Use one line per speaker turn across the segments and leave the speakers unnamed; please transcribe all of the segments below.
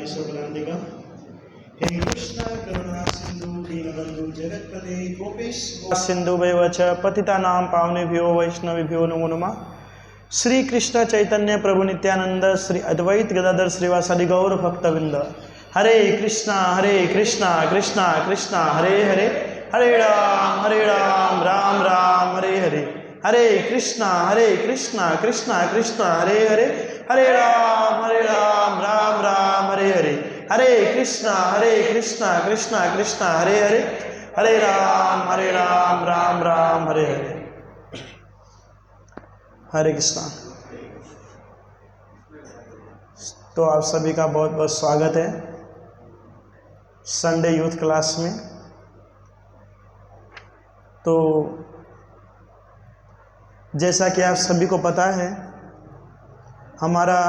शुक्लांतिका। हे कृष्ण करुणा सिंधु दीनबंधु जगत्पते गोपेश सिंधु वैवच पतितानां पावनेभ्यो वैष्णवेभ्यो नमो नमः। श्री कृष्ण चैतन्य प्रभु नित्यानंद श्री अद्वैत गदाधर श्रीवासादि गौर भक्तवृंद। हरे कृष्णा कृष्णा कृष्णा हरे हरे, हरे राम राम राम हरे हरे। हरे कृष्णा कृष्णा कृष्णा हरे हरे, हरे राम राम राम हरे हरे। हरे कृष्णा कृष्णा कृष्णा हरे हरे, हरे राम राम राम हरे हरे। हरे कृष्णा। तो आप सभी का बहुत बहुत स्वागत है संडे यूथ क्लास में। तो जैसा कि आप सभी को पता है, हमारा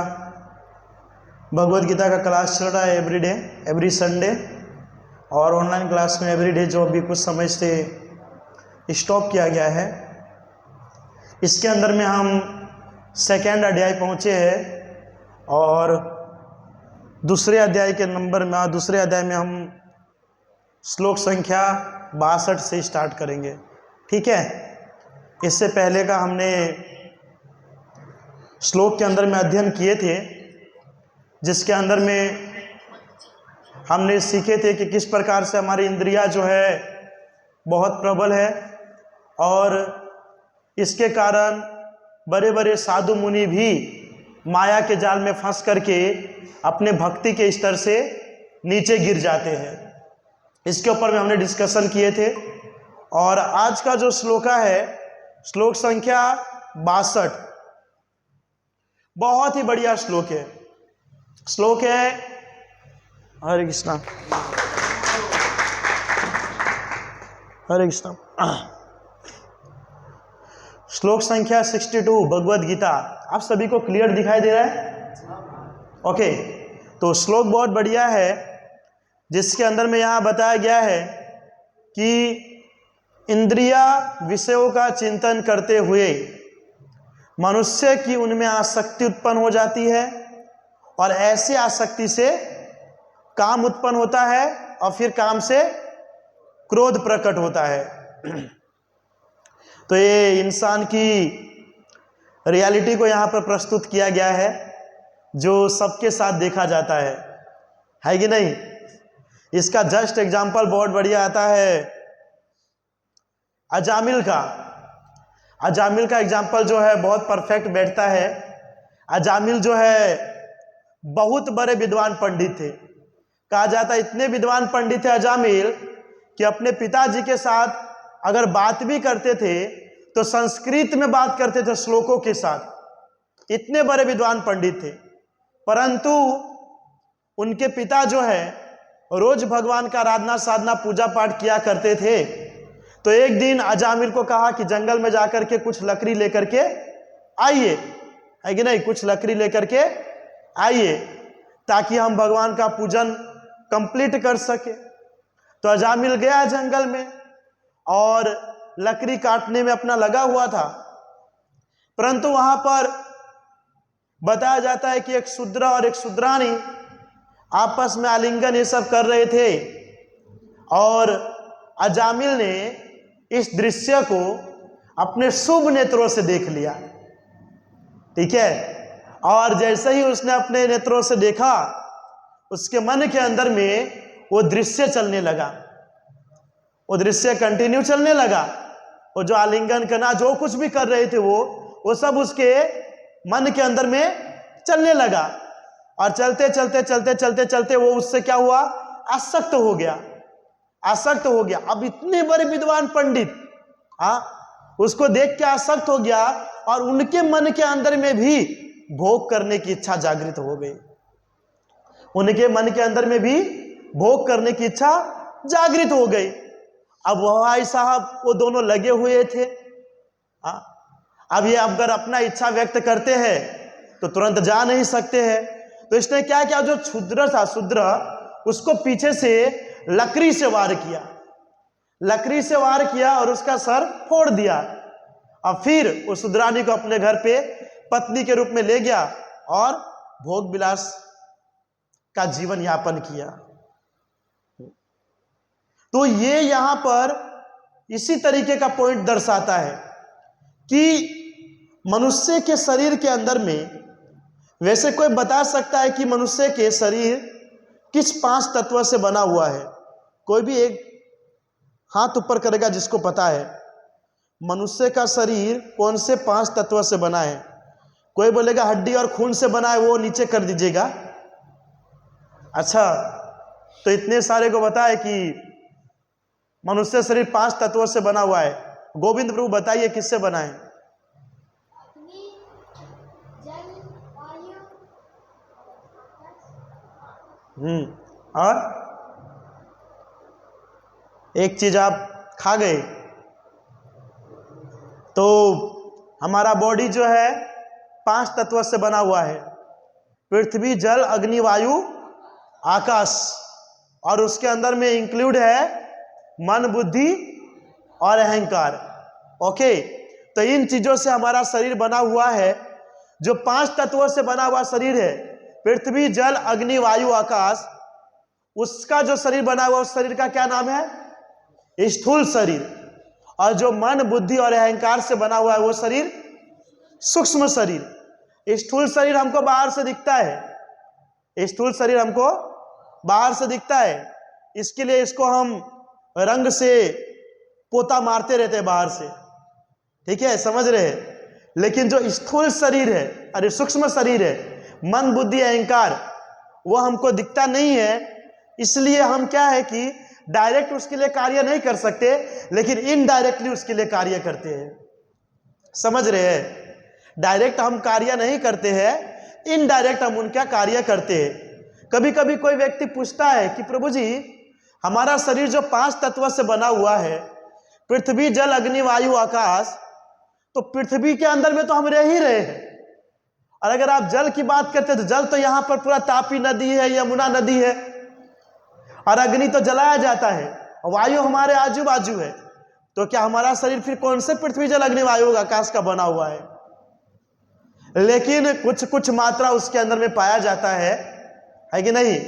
भगवद गीता का क्लास चल रहा है एवरी डे, एवरी संडे, और ऑनलाइन क्लास में एवरी डे, जो अभी कुछ समय से स्टॉप किया गया है। इसके अंदर में हम सेकेंड अध्याय पहुँचे हैं और दूसरे अध्याय में हम श्लोक संख्या 62 से स्टार्ट करेंगे। ठीक है। इससे पहले का हमने श्लोक के अंदर में अध्ययन किए थे, जिसके अंदर में हमने सीखे थे कि किस प्रकार से हमारी इंद्रियां जो है बहुत प्रबल है और इसके कारण बड़े बड़े साधु मुनि भी माया के जाल में फंस करके अपने भक्ति के स्तर से नीचे गिर जाते हैं। इसके ऊपर में हमने डिस्कशन किए थे। और आज का जो श्लोका है, श्लोक संख्या 62, बहुत ही बढ़िया श्लोक है। श्लोक है, हरे कृष्णा हरे कृष्णा, श्लोक संख्या 62 भगवद गीता। आप सभी को क्लियर दिखाई दे रहा है? ओके। तो श्लोक बहुत बढ़िया है, जिसके अंदर में यहाँ बताया गया है कि इंद्रिया विषयों का चिंतन करते हुए मनुष्य की उनमें आसक्ति उत्पन्न हो जाती है और ऐसी आसक्ति से काम उत्पन्न होता है और फिर काम से क्रोध प्रकट होता है। तो ये इंसान की रियलिटी को यहाँ पर प्रस्तुत किया गया है, जो सबके साथ देखा जाता है कि नहीं। इसका जस्ट एग्जाम्पल बहुत बढ़िया आता है अजामिल का। अजामिल का एग्जाम्पल जो है बहुत परफेक्ट बैठता है। अजामिल जो है बहुत बड़े विद्वान पंडित थे। कहा जाता है इतने विद्वान पंडित थे अजामिल कि अपने पिताजी के साथ अगर बात भी करते थे तो संस्कृत में बात करते थे, श्लोकों के साथ। इतने बड़े विद्वान पंडित थे। परंतु उनके पिता जो है रोज भगवान का आराधना साधना पूजा पाठ किया करते थे। तो एक दिन अजामिल को कहा कि जंगल में जाकर के कुछ लकड़ी लेकर के आइए, है कि नहीं, कुछ लकड़ी लेकर के आइए ताकि हम भगवान का पूजन कंप्लीट कर सके। तो अजामिल गया जंगल में और लकड़ी काटने में अपना लगा हुआ था। परंतु वहां पर बताया जाता है कि एक शूद्र और एक शूद्रानी आपस में आलिंगन ये सब कर रहे थे और अजामिल ने इस दृश्य को अपने शुभ नेत्रों से देख लिया। ठीक है। और जैसे ही उसने अपने नेत्रों से देखा, उसके मन के अंदर में वो दृश्य चलने लगा, वो दृश्य कंटिन्यू चलने लगा। वो जो आलिंगन करना, जो कुछ भी कर रहे थे वो सब उसके मन के अंदर में चलने लगा। और चलते चलते चलते चलते चलते वो उससे क्या हुआ, आसक्त हो गया। अब इतने बड़े विद्वान पंडित उसको देख के आसक्त हो गया और उनके मन के अंदर में भी भोग करने की इच्छा जागृत हो गई। उनके मन के अंदर में भी भोग करने की इच्छा जागृत हो गई। अब वह भाई साहब वो दोनों लगे हुए थे। अब ये अगर अपना इच्छा व्यक्त करते हैं तो तुरंत जा नहीं सकते हैं। तो इसने क्या किया, जो शूद्र था, उसको पीछे से लकड़ी से वार किया और उसका सर फोड़ दिया। और फिर उस शूद्रानी को अपने घर पे पत्नी के रूप में ले गया और भोग विलास का जीवन यापन किया। तो ये यहां पर इसी तरीके का पॉइंट दर्शाता है कि मनुष्य के शरीर के अंदर में, वैसे कोई बता सकता है कि मनुष्य के शरीर किस 5 तत्वों से बना हुआ है? कोई भी एक हाथ ऊपर करेगा जिसको पता है मनुष्य का शरीर कौन से 5 तत्वों से बना है। कोई बोलेगा हड्डी और खून से बना है, वो नीचे कर दीजिएगा। अच्छा, तो इतने सारे को पता है कि मनुष्य शरीर 5 तत्वों से बना हुआ है। गोविंद प्रभु बताइए किससे बना है? और एक चीज आप खा गए तो हमारा बॉडी जो है 5 तत्वों से बना हुआ है, पृथ्वी, जल, अग्नि, वायु, आकाश, और उसके अंदर में इंक्लूड है मन, बुद्धि और अहंकार। ओके, तो इन चीजों से हमारा शरीर बना हुआ है। जो 5 तत्वों से बना हुआ शरीर है, पृथ्वी, जल, अग्नि, वायु, आकाश, उसका जो शरीर बना हुआ उस शरीर का क्या नाम है? स्थूल शरीर। और जो मन, बुद्धि और अहंकार से बना हुआ है वो शरीर सूक्ष्म शरीर। स्थूल शरीर हमको बाहर से दिखता है, स्थूल शरीर हमको बाहर से दिखता है, इसके लिए इसको हम रंग से पोता मारते रहते हैं बाहर से, ठीक है, समझ रहे हैं। लेकिन जो स्थूल शरीर है, अरे सूक्ष्म शरीर है, मन, बुद्धि, अहंकार, वो हमको दिखता नहीं है। इसलिए हम क्या है कि डायरेक्ट उसके लिए कार्य नहीं कर सकते, लेकिन इनडायरेक्टली उसके लिए कार्य करते हैं। समझ रहे हैं? डायरेक्ट हम कार्य नहीं करते हैं, इनडायरेक्ट हम उनका कार्य करते हैं। कभी कभी कोई व्यक्ति पूछता है कि प्रभु जी, हमारा शरीर जो 5 तत्वों से बना हुआ है, पृथ्वी, जल, अग्नि, वायु, आकाश, तो पृथ्वी के अंदर में तो हम रह ही रहे हैं। और अगर आप जल की बात करते हैं तो जल तो यहां पर पूरा तापी नदी है, यमुना नदी है, और अग्नि तो जलाया जाता है, वायु हमारे आजू बाजू है। तो क्या हमारा शरीर फिर कौन से पृथ्वी, जल, अग्नि, वायु, आकाश का बना हुआ है? लेकिन कुछ कुछ मात्रा उसके अंदर में पाया जाता है कि नहीं,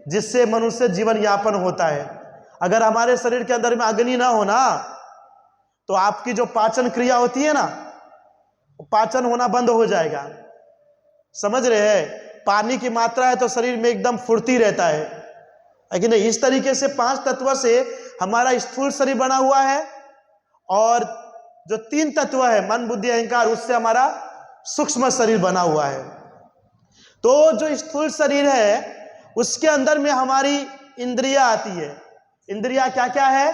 जिससे मनुष्य जीवन यापन होता है। अगर हमारे शरीर के अंदर में अग्नि ना होना तो आपकी जो पाचन क्रिया होती है ना, पाचन होना बंद हो जाएगा। समझ रहे हैं? पानी की मात्रा है तो शरीर में एकदम फुर्ती रहता है कि नहीं। इस तरीके से 5 तत्व से हमारा स्थूल शरीर बना हुआ है, और जो 3 तत्व है मन, बुद्धि, अहंकार, उससे हमारा सूक्ष्म शरीर बना हुआ है। तो जो स्थूल शरीर है उसके अंदर में हमारी इंद्रियां आती है। इंद्रियां क्या क्या है?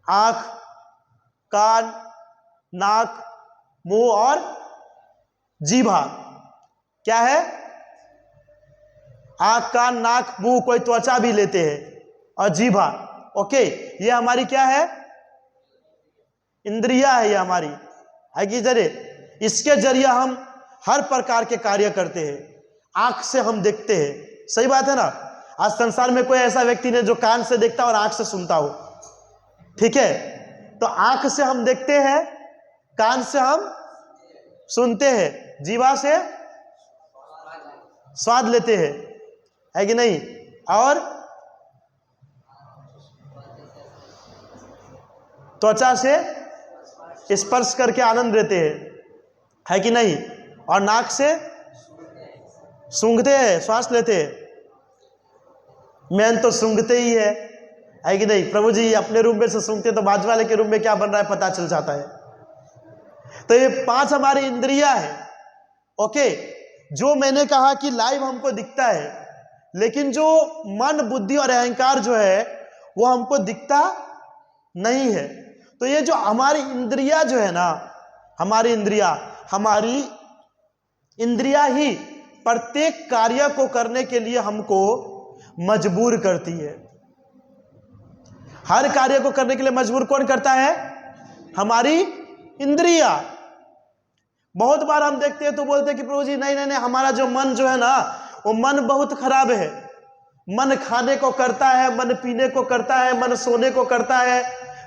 आंख, कान, नाक, मुंह और जीभा। क्या है? आंख, कान, नाक, मुंह, कोई त्वचा भी लेते हैं, और जीभा। ओके, ये हमारी क्या है? इंद्रिया है, ये हमारी है कि जरिए, इसके जरिए हम हर प्रकार के कार्य करते हैं। आंख से हम देखते हैं, सही बात है ना। आज संसार में कोई ऐसा व्यक्ति नहीं जो कान से देखता और आंख से सुनता हो, ठीक है। तो आंख से हम देखते हैं, कान से हम सुनते हैं, जीवा से स्वाद लेते हैं, है कि नहीं, और त्वचा से स्पर्श करके आनंद लेते हैं, है कि नहीं, और नाक से सूंघते हैं, श्वास लेते हैं। मेन तो सूंघते ही है कि नहीं। प्रभु जी अपने रूम में से सूंघते तो बाजू वाले के रूम में क्या बन रहा है पता चल जाता है। तो ये 5 हमारी इंद्रियां है। ओके, जो मैंने कहा कि लाइव हमको दिखता है, लेकिन जो मन, बुद्धि और अहंकार जो है वो हमको दिखता नहीं है। तो ये जो हमारी इंद्रियां जो है ना, हमारी इंद्रियां ही प्रत्येक कार्य को करने के लिए हमको मजबूर करती है। हर कार्य को करने के लिए मजबूर कौन करता है? हमारी इंद्रियां। बहुत बार हम देखते हैं तो बोलते हैं कि प्रभु जी नहीं नहीं नहीं, हमारा जो मन जो है ना, वो मन बहुत खराब है। मन खाने को करता है, मन पीने को करता है, मन सोने को करता है,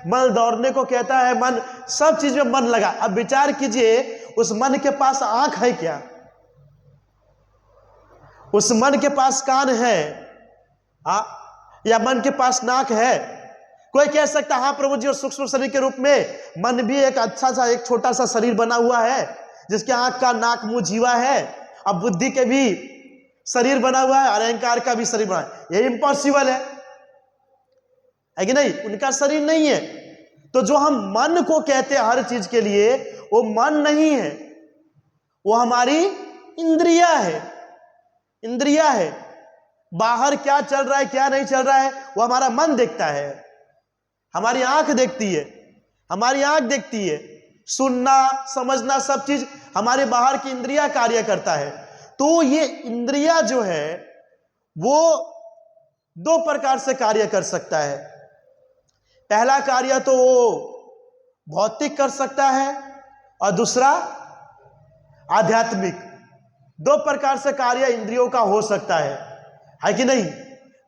मन दौड़ने को कहता है, मन सब चीज में मन लगा। अब विचार कीजिए, उस मन के पास आंख है क्या? उस मन के पास कान है या मन के पास नाक है? कोई कह सकता हाँ प्रभु जी, और सूक्ष्म शरीर के रूप में मन भी एक अच्छा सा, एक छोटा सा शरीर बना हुआ है जिसके आंख का नाक मुंह जीवा है, अब बुद्धि के भी शरीर बना हुआ है और अहंकार का भी शरीर बना है। ये इम्पॉसिबल है कि नहीं? उनका शरीर नहीं है। तो जो हम मन को कहते हैं हर चीज के लिए, वो मन नहीं है, वो हमारी इंद्रिया है। इंद्रिया है। बाहर क्या चल रहा है क्या नहीं चल रहा है वो हमारा मन देखता है, हमारी आंख देखती है, हमारी आंख देखती है। सुनना समझना सब चीज हमारे बाहर की इंद्रिया कार्य करता है। तो ये इंद्रिया जो है वो दो प्रकार से कार्य कर सकता है। पहला कार्य तो वो भौतिक कर सकता है और दूसरा आध्यात्मिक। दो प्रकार से कार्य इंद्रियों का हो सकता है कि नहीं?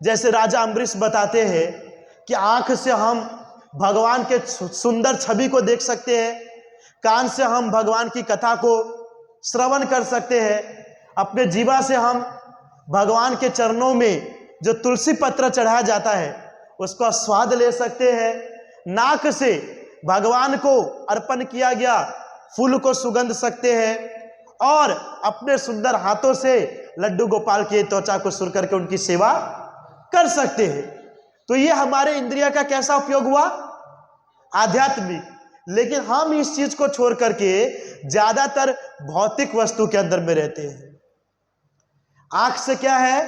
जैसे राजा अम्बरीश बताते हैं कि आंख से हम भगवान के सुंदर छवि को देख सकते हैं, कान से हम भगवान की कथा को श्रवण कर सकते हैं, अपने जीवा से हम भगवान के चरणों में जो तुलसी पत्र चढ़ाया जाता है उसका स्वाद ले सकते हैं, नाक से भगवान को अर्पण किया गया फूल को सुगंध सकते हैं, और अपने सुंदर हाथों से लड्डू गोपाल की त्वचा को सुर करके उनकी सेवा कर सकते हैं। तो ये हमारे इंद्रिया का कैसा उपयोग हुआ? आध्यात्मिक। लेकिन हम इस चीज को छोड़ करके ज्यादातर भौतिक वस्तु के अंदर में रहते हैं। आंख से क्या है?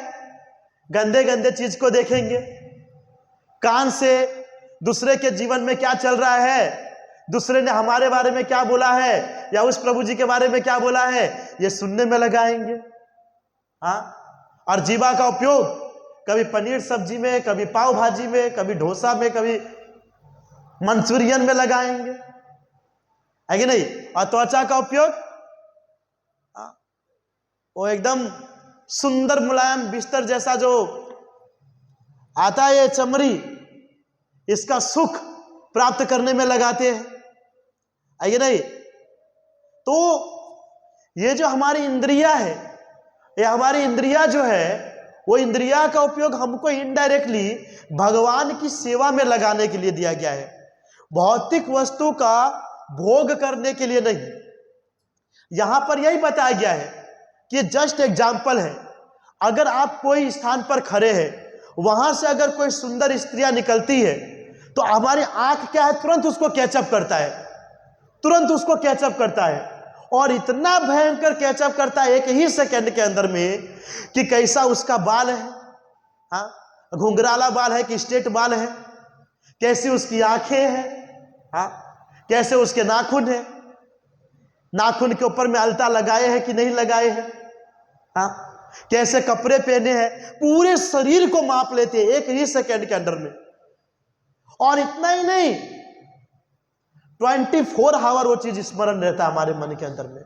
गंदे गंदे चीज को देखेंगे। कान से दूसरे के जीवन में क्या चल रहा है, दूसरे ने हमारे बारे में क्या बोला है या उस प्रभु जी के बारे में क्या बोला है, ये सुनने में लगाएंगे। और जीवा का उपयोग कभी पनीर सब्जी में, कभी पाव भाजी में, कभी डोसा में, कभी मंचूरियन में लगाएंगे, है कि नहीं? और त्वचा का उपयोग वो एकदम सुंदर मुलायम बिस्तर जैसा जो आता है, ये चमड़ी, इसका सुख प्राप्त करने में लगाते हैं, है कि नहीं? तो ये जो हमारी इंद्रिया है, ये हमारी इंद्रिया जो है वो इंद्रिया का उपयोग हमको इनडायरेक्टली भगवान की सेवा में लगाने के लिए दिया गया है, भौतिक वस्तु का भोग करने के लिए नहीं। यहां पर यही बताया गया है कि जस्ट एग्जाम्पल है। अगर आप कोई स्थान पर खड़े हैं, वहां से अगर कोई सुंदर स्त्रियां निकलती है तो हमारी आंख क्या है? तुरंत उसको कैचअप करता है, तुरंत उसको कैचअप करता है, और इतना भयंकर कैचअप करता है एक ही सेकंड के अंदर में कि कैसा उसका बाल है, घुंघराला बाल है कि स्ट्रेट बाल है, कैसी उसकी आंखें हैं, कैसे उसके नाखून है, नाखून के ऊपर में अलता लगाए हैं कि नहीं लगाए हैं, कैसे कपड़े पहने हैं, पूरे शरीर को माप लेते हैं एक ही सेकंड के अंदर में। और इतना ही नहीं, 24 आवर वो चीज स्मरण रहता है हमारे मन के अंदर में।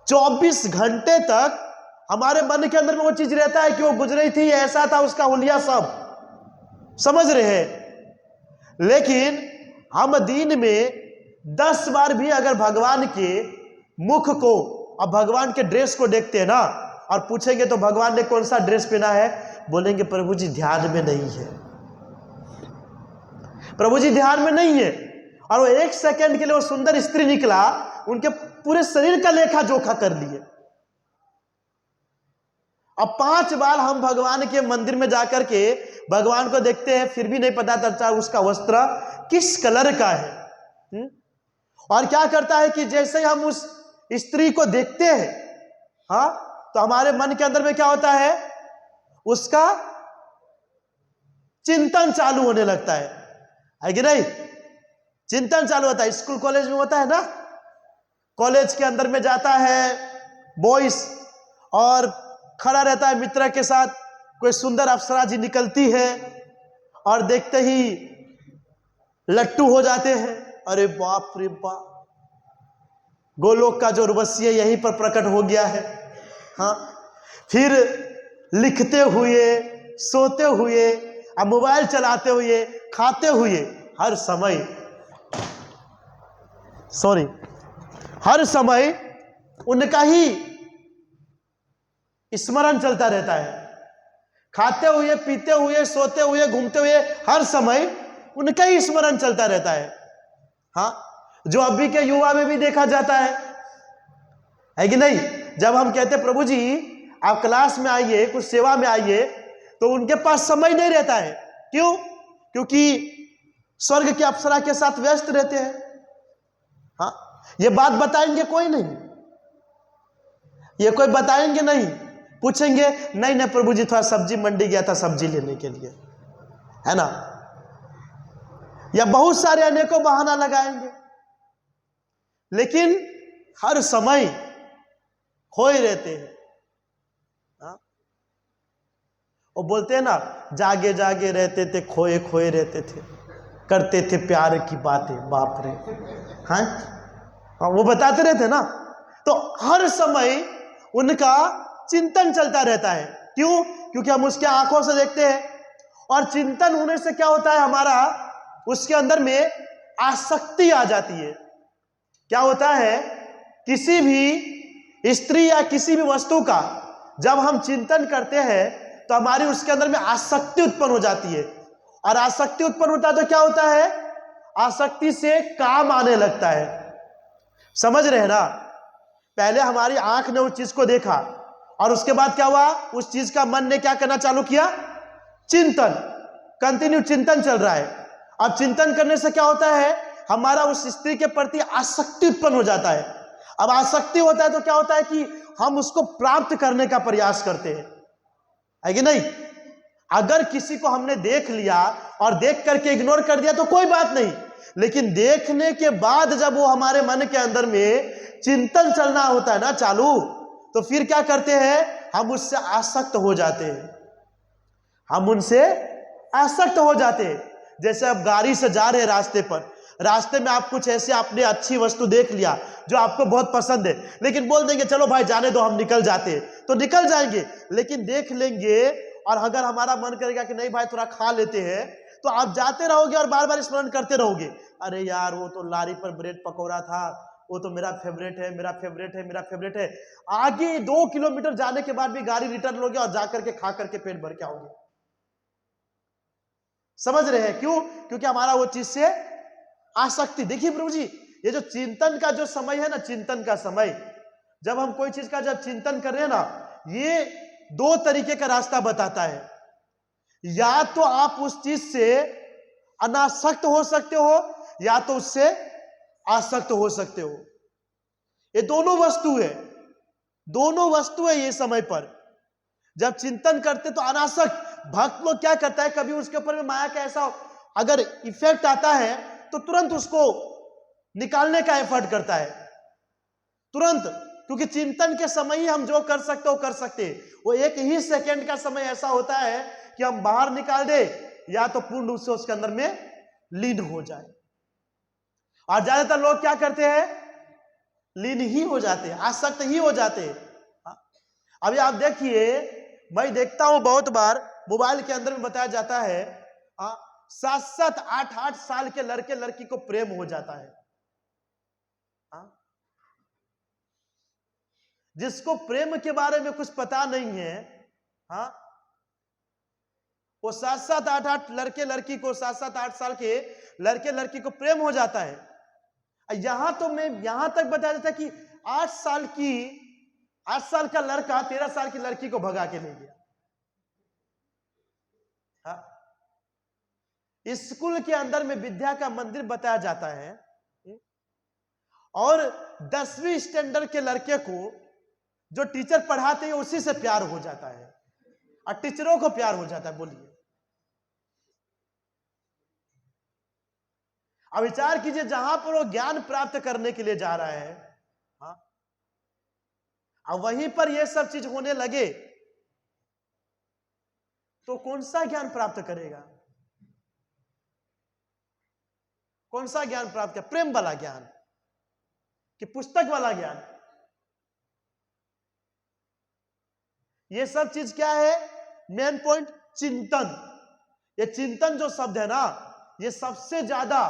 24 घंटे तक हमारे मन के अंदर में वो चीज रहता है कि वो गुजरी थी, ऐसा था उसका हुलिया, सब समझ रहे हैं। लेकिन हम दिन में 10 बार भी अगर भगवान के मुख को और भगवान के ड्रेस को देखते हैं ना, और पूछेंगे तो भगवान ने कौन सा ड्रेस पहना है, बोलेंगे प्रभु जी ध्यान में नहीं है, प्रभु जी ध्यान में नहीं है। और वो एक सेकंड के लिए वो सुंदर स्त्री निकला, उनके पूरे शरीर का लेखा जोखा कर लिए। अब 5 बार हम भगवान के मंदिर में जाकर के भगवान को देखते हैं, फिर भी नहीं पता चलता उसका वस्त्र किस कलर का है। और क्या करता है कि जैसे ही हम उस स्त्री को देखते हैं, तो हमारे मन के अंदर में क्या होता है? उसका चिंतन चालू होने लगता है कि नहीं? चिंतन चालू होता है। स्कूल कॉलेज में होता है ना, कॉलेज के अंदर में जाता है बॉयज और खड़ा रहता है मित्र के साथ, कोई सुंदर अप्सरा जी निकलती है और देखते ही लट्टू हो जाते हैं। अरे बाप रे बाप, गोलोक का जो उर्वशी है यहीं पर प्रकट हो गया है। फिर लिखते हुए, सोते हुए, अब मोबाइल चलाते हुए, खाते हुए, हर समय उनका ही स्मरण चलता रहता है। खाते हुए, पीते हुए, सोते हुए, घूमते हुए, हर समय उनका ही स्मरण चलता रहता है। हाँ, जो अभी के युवा में भी देखा जाता है कि नहीं? जब हम कहते प्रभु जी आप क्लास में आइए, कुछ सेवा में आइए, तो उनके पास समय नहीं रहता है। क्यों? क्योंकि स्वर्ग के अप्सरा के साथ व्यस्त रहते हैं। हाँ, ये बात बताएंगे कोई नहीं, ये कोई बताएंगे नहीं, पूछेंगे नहीं नहीं प्रभु जी थोड़ा सब्जी मंडी गया था सब्जी लेने के लिए, है ना, या बहुत सारे अनेकों बहाना लगाएंगे, लेकिन हर समय खोए रहते हैं। हाँ? वो बोलते हैं ना, जागे जागे रहते थे, खोए खोए रहते थे, करते थे प्यार की बातें, बाप रे। हाँ, वो बताते रहते ना। तो हर समय उनका चिंतन चलता रहता है। क्यों? क्योंकि हम उसके आंखों से देखते हैं, और चिंतन होने से क्या होता है, हमारा उसके अंदर में आसक्ति आ जाती है। क्या होता है, किसी भी स्त्री या किसी भी वस्तु का जब हम चिंतन करते हैं तो हमारी उसके अंदर में आसक्ति उत्पन्न हो जाती है, और आसक्ति उत्पन्न होता है तो क्या होता है, आसक्ति से काम आने लगता है। समझ रहे हैं ना? पहले हमारी आंख ने उस चीज को देखा, और उसके बाद क्या हुआ, उस चीज का मन ने क्या करना चालू किया, चिंतन, कंटिन्यू चिंतन चल रहा है। अब चिंतन करने से क्या होता है, हमारा उस स्त्री के प्रति आसक्ति उत्पन्न हो जाता है। अब आसक्ति होता है तो क्या होता है कि हम उसको प्राप्त करने का प्रयास करते हैं, है कि नहीं? अगर किसी को हमने देख लिया और देख करके इग्नोर कर दिया तो कोई बात नहीं, लेकिन देखने के बाद जब वो हमारे मन के अंदर में चिंतन चलना होता है ना चालू, तो फिर क्या करते हैं, हम उससे आसक्त हो जाते हैं, हम उनसे आसक्त हो जाते हैं। जैसे आप गाड़ी से जा रहे हैं रास्ते पर, रास्ते में आप कुछ ऐसे आपने अच्छी वस्तु देख लिया जो आपको बहुत पसंद है, लेकिन बोल देंगे चलो भाई जाने दो हम निकल जाते हैं, तो निकल जाएंगे, लेकिन देख लेंगे, और अगर हमारा मन करेगा कि नहीं भाई थोड़ा खा लेते हैं, तो आप जाते रहोगे और बार बार स्मरण करते रहोगे, अरे यार वो तो लारी पर ब्रेड पकौड़ा था, वो तो मेरा फेवरेट है, मेरा फेवरेट है, मेरा फेवरेट है। आगे 2 किलोमीटर जाने के बाद भी गाड़ी रिटर्न लोगे और जाकर के खा करके पेट भर के आओगे। समझ रहे हैं? क्यों? क्योंकि हमारा वो चीज से आसक्ति। देखिए प्रभु जी, ये जो चिंतन का जो समय है ना, चिंतन का समय, जब हम कोई चीज का जब चिंतन कर रहे हैं ना, ये 2 तरीके का रास्ता बताता है। या तो आप उस चीज से अनासक्त हो सकते हो, या तो उससे आसक्त हो सकते हो। ये दोनों वस्तु है, दोनों वस्तु है। ये समय पर जब चिंतन करते तो अनासक्त भक्त लोग क्या करता है, कभी उसके ऊपर में माया का ऐसा अगर इफेक्ट आता है तो तुरंत उसको निकालने का एफर्ट करता है, तुरंत, क्योंकि चिंतन के समय ही हम जो कर सकते हो कर सकते हैं। वो एक ही सेकंड का समय ऐसा होता है कि हम बाहर निकाल दे, या तो पूर्ण रूप से उसके अंदर में लीन हो जाए। और ज्यादातर लोग क्या करते हैं, लीन ही हो जाते हैं, आसक्त ही हो जाते हैं। अभी आप देखिए, मैं देखता हूं बहुत बार मोबाइल के अंदर में बताया जाता है 7-7, 8-8 साल के लड़के लड़की को प्रेम हो जाता है। जिसको प्रेम के बारे में कुछ पता नहीं है, वो 7-7, 8-8 लड़के लड़की को, 7-7, 8 साल के लड़के लड़की को प्रेम हो जाता है। यहां तो मैं यहां तक बताया जाता है कि 8 साल का लड़का 13 साल की लड़की को भगा के ले गया। स्कूल के अंदर में विद्या का मंदिर बताया जाता है, और 10वीं स्टैंडर्ड के लड़के को जो टीचर पढ़ाते हैं उसी से प्यार हो जाता है, और टीचरों को प्यार हो जाता है। बोलिए, अब विचार कीजिए, जहां पर वो ज्ञान प्राप्त करने के लिए जा रहा है, अब वहीं पर ये सब चीज होने लगे तो कौन सा ज्ञान प्राप्त करेगा? कौन सा ज्ञान प्राप्त करेगा? प्रेम वाला ज्ञान कि पुस्तक वाला ज्ञान? ये सब चीज क्या है? मेन पॉइंट चिंतन। ये चिंतन जो शब्द है ना, ये सबसे ज्यादा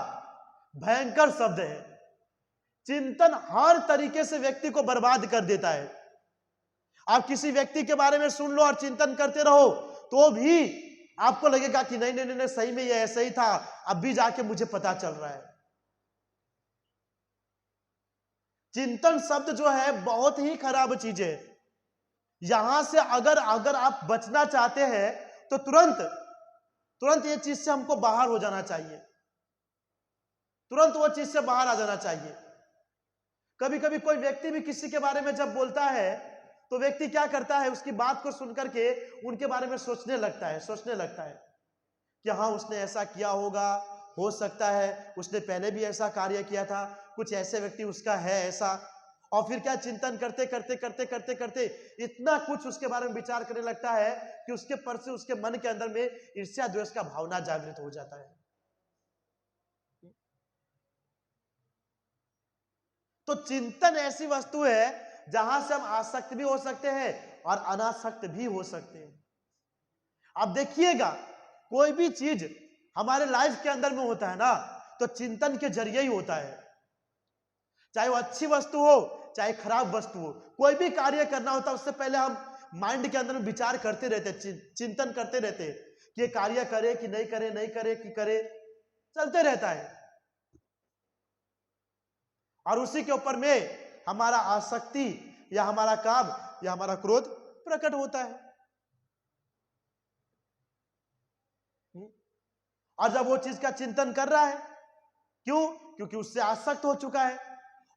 भयंकर शब्द है। चिंतन हर तरीके से व्यक्ति को बर्बाद कर देता है। आप किसी व्यक्ति के बारे में सुन लो और चिंतन करते रहो तो भी आपको लगेगा कि नहीं नहीं नहीं, नहीं सही में ये ऐसा ही था, अब भी जाके मुझे पता चल रहा है। चिंतन शब्द जो है बहुत ही खराब चीज है। यहां से अगर अगर आप बचना चाहते हैं तो तुरंत तुरंत ये चीज से हमको बाहर हो जाना चाहिए, तुरंत वो चीज से बाहर आ जाना चाहिए। कभी कभी कोई व्यक्ति भी किसी के बारे में जब बोलता है तो व्यक्ति क्या करता है, उसकी बात को सुनकर के उनके बारे में सोचने लगता है कि हाँ उसने ऐसा किया होगा, हो सकता है उसने पहले भी ऐसा कार्य किया था, कुछ ऐसे व्यक्ति उसका है ऐसा। और फिर क्या चिंतन करते करते करते करते करते इतना कुछ उसके बारे में विचार करने लगता है कि उसके पर से उसके मन के अंदर में ईर्ष्या द्वेष का भावना जागृत हो जाता है। तो चिंतन ऐसी वस्तु है जहां से हम आसक्त भी हो सकते हैं और अनासक्त भी हो सकते हैं। अब देखिएगा कोई भी चीज हमारे लाइफ के अंदर में होता है ना तो चिंतन के जरिए ही होता है। चाहे वो अच्छी वस्तु हो चाहे खराब वस्तु हो, कोई भी कार्य करना होता है उससे पहले हम माइंड के अंदर में विचार करते रहते, चिंतन करते रहते कि ये कार्य करे कि नहीं करे, नहीं करे कि करे, चलते रहता है। और उसी के ऊपर में हमारा आसक्ति या हमारा काम या हमारा क्रोध प्रकट होता है। और जब वो चीज का चिंतन कर रहा है, क्यों? क्योंकि उससे आसक्त हो चुका है।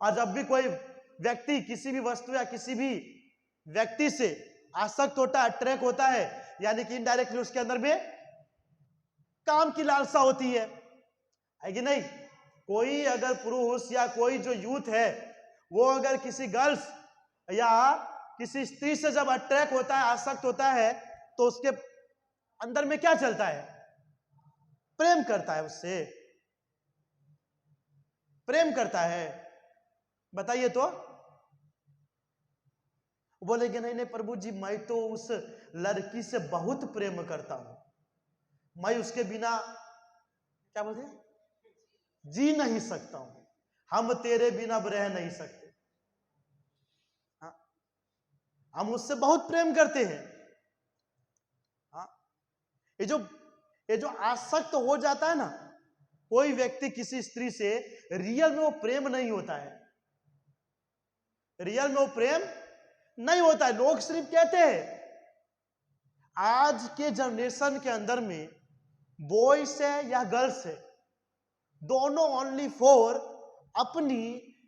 और जब भी कोई व्यक्ति किसी भी वस्तु या किसी भी व्यक्ति से आसक्त होता है, अट्रैक्ट होता है, यानी कि इनडायरेक्टली उसके अंदर में काम की लालसा होती है कि नहीं? कोई अगर पुरुष या कोई जो यूथ है वो अगर किसी गर्ल्स या किसी स्त्री से जब अट्रैक्ट होता है, आसक्त होता है, तो उसके अंदर में क्या चलता है? प्रेम करता है, उससे प्रेम करता है। बताइए तो। बोलेंगे नहीं नहीं प्रभु जी, मैं तो उस लड़की से बहुत प्रेम करता हूं, मैं उसके बिना क्या बोलते हैं, जी नहीं सकता हूं, हम तेरे बिना रह नहीं सकते। हाँ? हम उससे बहुत प्रेम करते हैं। हाँ? ये जो आसक्त हो जाता है ना कोई व्यक्ति किसी स्त्री से, रियल में वो प्रेम नहीं होता है, रियल में वो प्रेम नहीं होता है। लोग सिर्फ कहते हैं। आज के जनरेशन के अंदर में बॉयज है या गर्ल्स है, दोनों ओनली फॉर अपनी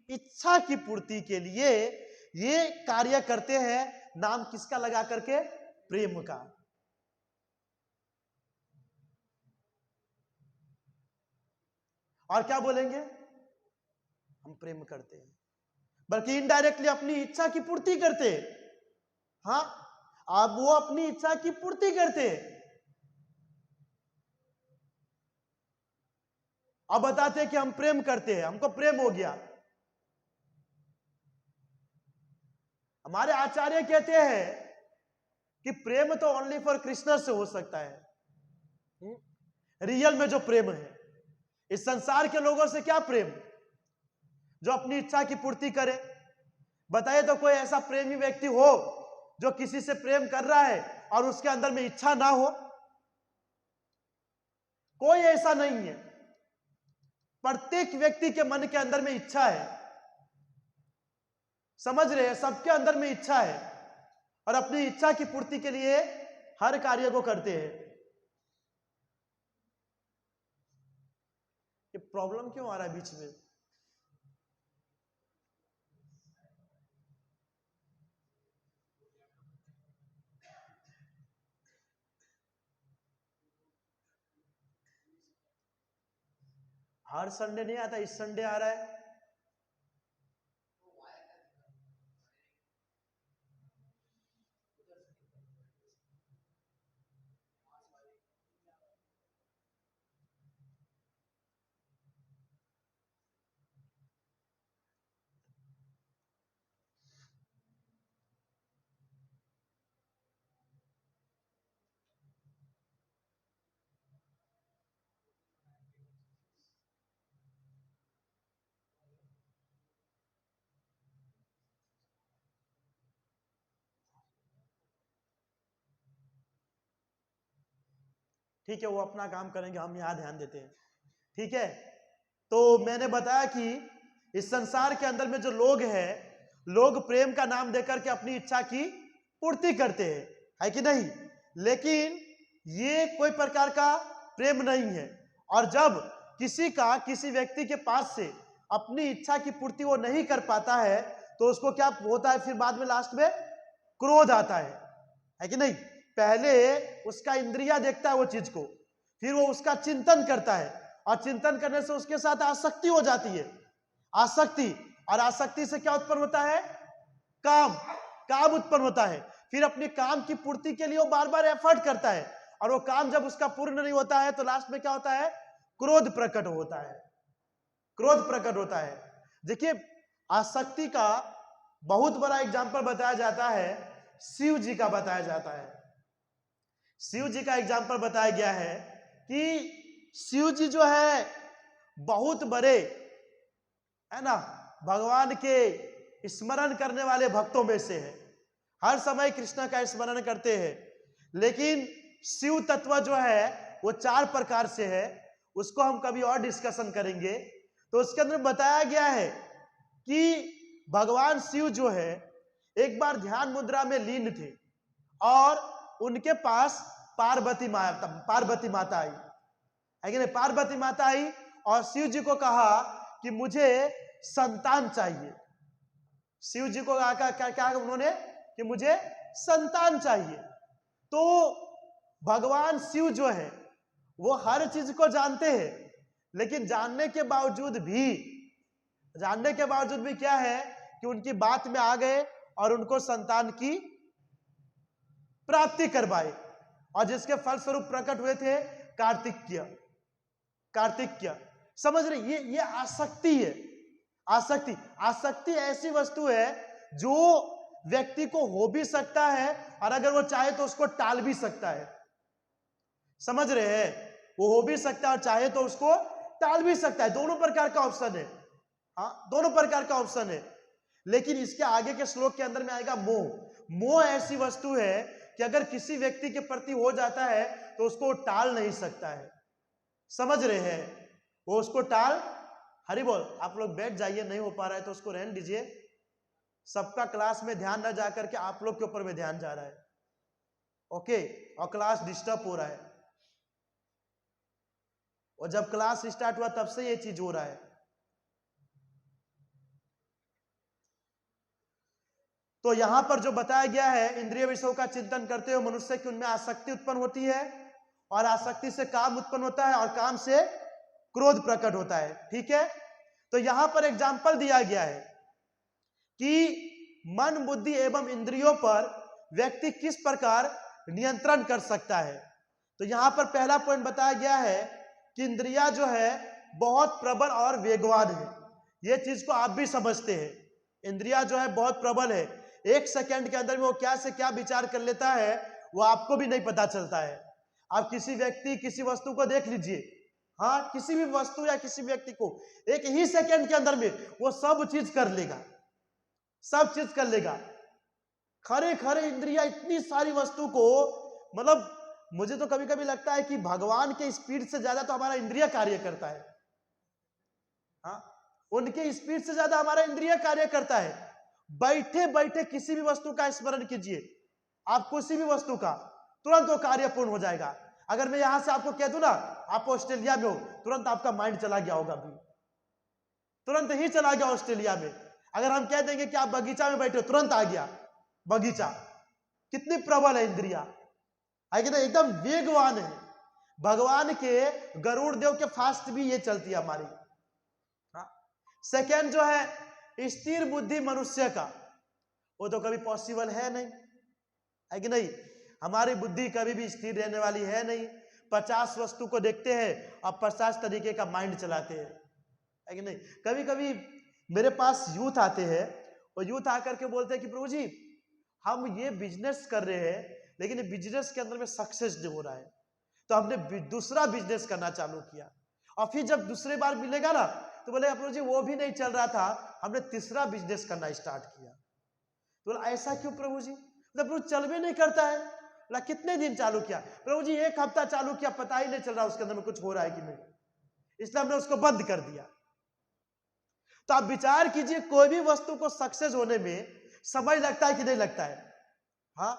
इच्छा की पूर्ति के लिए ये कार्य करते हैं। नाम किसका लगा करके? प्रेम का। और क्या बोलेंगे? हम प्रेम करते हैं, बल्कि इनडायरेक्टली अपनी इच्छा की पूर्ति करते हैं। हाँ, अब वो अपनी इच्छा की पूर्ति करते हैं। अब बताते हैं कि हम प्रेम करते हैं, हमको प्रेम हो गया। हमारे आचार्य कहते हैं कि प्रेम तो ओनली फॉर कृष्ण से हो सकता है। रियल में जो प्रेम है इस संसार के लोगों से, क्या प्रेम जो अपनी इच्छा की पूर्ति करे? बताइए तो कोई ऐसा प्रेमी व्यक्ति हो जो किसी से प्रेम कर रहा है और उसके अंदर में इच्छा ना हो? कोई ऐसा नहीं है। प्रत्येक व्यक्ति के मन के अंदर में इच्छा है, समझ रहे हैं? सबके अंदर में इच्छा है और अपनी इच्छा की पूर्ति के लिए हर कार्य को करते हैं। ये प्रॉब्लम क्यों आ रहा है बीच में? हर संडे नहीं आता, इस संडे आ रहा है। ठीक है, वो अपना काम करेंगे, हम यहाँ ध्यान देते हैं। ठीक है, तो मैंने बताया कि इस संसार के अंदर में जो लोग हैं, लोग प्रेम का नाम देकर के अपनी इच्छा की पूर्ति करते हैं, है कि नहीं? लेकिन ये कोई प्रकार का प्रेम नहीं है। और जब किसी व्यक्ति के पास से अपनी इच्छा की पूर्ति वो नहीं कर पाता है, तो उसको क्या होता है? फिर बाद में लास्ट में क्रोध आता है कि नहीं? पहले उसका इंद्रिया देखता है वो चीज को, फिर वो उसका चिंतन करता है, और चिंतन करने से उसके साथ आसक्ति हो जाती है। आसक्ति, और आसक्ति से क्या उत्पन्न होता है? काम उत्पन्न होता है। फिर अपने काम की पूर्ति के लिए वो बार बार एफर्ट करता है, और वो काम जब उसका पूर्ण नहीं होता है तो लास्ट में क्या होता है? क्रोध प्रकट होता है। क्रोध प्रकट होता है। देखिए, आसक्ति का बहुत बड़ा एग्जाम्पल बताया जाता है, शिव जी का बताया जाता है। शिव जी का एग्जाम्पल बताया गया है कि शिव जी जो है बहुत बड़े, है ना, भगवान के स्मरण करने वाले भक्तों में से है। हर समय कृष्ण का स्मरण करते हैं। लेकिन शिव तत्व जो है वो 4 प्रकार से है, उसको हम कभी और डिस्कशन करेंगे। तो उसके अंदर बताया गया है कि भगवान शिव जो है एक बार ध्यान मुद्रा में लीन थे, और उनके पास पार्वती माता आई, है कि नहीं? पार्वती माता आई और शिव जी को कहा कि मुझे संतान चाहिए। शिव जी को क्या उन्होंने कि मुझे संतान चाहिए। तो भगवान शिव जो है वो हर चीज को जानते हैं, लेकिन जानने के बावजूद भी क्या है कि उनकी बात में आ गए और उनको संतान की प्राप्ति करवाए, और जिसके फलस्वरूप प्रकट हुए थे कार्तिक्य। समझ रहे? ये आसक्ति है। आसक्ति ऐसी वस्तु है जो व्यक्ति को हो भी सकता है, और अगर वो चाहे तो उसको टाल भी सकता है। समझ रहे हैं? वो हो भी सकता है और चाहे तो उसको टाल भी सकता है। दोनों प्रकार का ऑप्शन है। हाँ, दोनों प्रकार का ऑप्शन है। लेकिन इसके आगे के श्लोक के अंदर में आएगा मोह ऐसी वस्तु है कि अगर किसी व्यक्ति के प्रति हो जाता है तो उसको टाल नहीं सकता है। समझ रहे हैं? वो उसको टाल, हरि बोल, आप लोग बैठ जाइए, नहीं हो पा रहा है तो उसको रहने दीजिए। सबका क्लास में ध्यान न जाकर के आप लोग के ऊपर में ध्यान जा रहा है, ओके? और क्लास डिस्टर्ब हो रहा है, और जब क्लास स्टार्ट हुआ तब से ये चीज हो रहा है। तो यहां पर जो बताया गया है, इंद्रिय विषयों का चिंतन करते हुए मनुष्य की उनमें आसक्ति उत्पन्न होती है, और आसक्ति से काम उत्पन्न होता है, और काम से क्रोध प्रकट होता है। ठीक है, तो यहां पर एग्जाम्पल दिया गया है कि मन, बुद्धि एवं इंद्रियों पर व्यक्ति किस प्रकार नियंत्रण कर सकता है। तो यहां पर पहला पॉइंट बताया गया है कि इंद्रिया जो है बहुत प्रबल और वेगवान है। यह चीज को आप भी समझते हैं, इंद्रिया जो है बहुत प्रबल है। 1 सेकंड के अंदर में वो क्या से क्या विचार कर लेता है वो आपको भी नहीं पता चलता है। आप किसी व्यक्ति, किसी वस्तु को देख लीजिए, हाँ, किसी भी वस्तु या किसी व्यक्ति को 1 ही सेकंड के अंदर में वो सब चीज कर लेगा। खरे इंद्रिया इतनी सारी वस्तु को, मतलब मुझे तो कभी कभी लगता है कि भगवान के स्पीड से ज्यादा तो हमारा इंद्रिय कार्य करता है। हाँ, उनके स्पीड से ज्यादा हमारा इंद्रिय कार्य करता है। बैठे बैठे किसी भी वस्तु का स्मरण कीजिए, आप किसी भी वस्तु का, तुरंत वो कार्य पूर्ण हो जाएगा। अगर मैं यहां से आपको कह दूं ना, आप ऑस्ट्रेलिया में हो, तुरंत आपका माइंड चला गया होगा, अभी तुरंत ही चला गया ऑस्ट्रेलिया में। अगर हम कह देंगे कि आप बगीचा में बैठे हो, तुरंत आ गया बगीचा। कितनी प्रबल है इंद्रिया, है कि नहीं? एकदम वेगवान है। भगवान के गरुड़ देव के फास्ट भी ये चलती है हमारी। सेकेंड जो है स्थिर बुद्धि मनुष्य का, वो तो कभी पॉसिबल है नहीं, है कि नहीं? हमारी बुद्धि कभी भी स्थिर रहने वाली है नहीं। 50 वस्तु को देखते हैं और 50 तरीके का माइंड चलाते हैं, है कि नहीं? कभी कभी मेरे पास यूथ आते हैं, और यूथ आकर के बोलते हैं कि प्रभु जी हम ये बिजनेस कर रहे हैं, लेकिन बिजनेस के अंदर में सक्सेस नहीं हो रहा है, तो हमने दूसरा बिजनेस करना चालू किया। और फिर जब दूसरे बार मिलेगा ना तो बोले प्रभु जी वो भी नहीं चल रहा था, हमने तीसरा बिजनेस करना स्टार्ट किया। तो बोला ऐसा क्यों प्रभु जी? तो प्रभु चल भी नहीं करता है, बोला कितने दिन चालू किया? प्रभु जी 1 हफ्ता चालू किया, पता ही नहीं चल रहा उसके अंदर में कुछ हो रहा है कि नहीं, इसलिए हमने उसको बंद कर दिया। तो आप विचार कीजिए, कोई भी वस्तु को सक्सेस होने में समय लगता है कि नहीं लगता है? हाँ,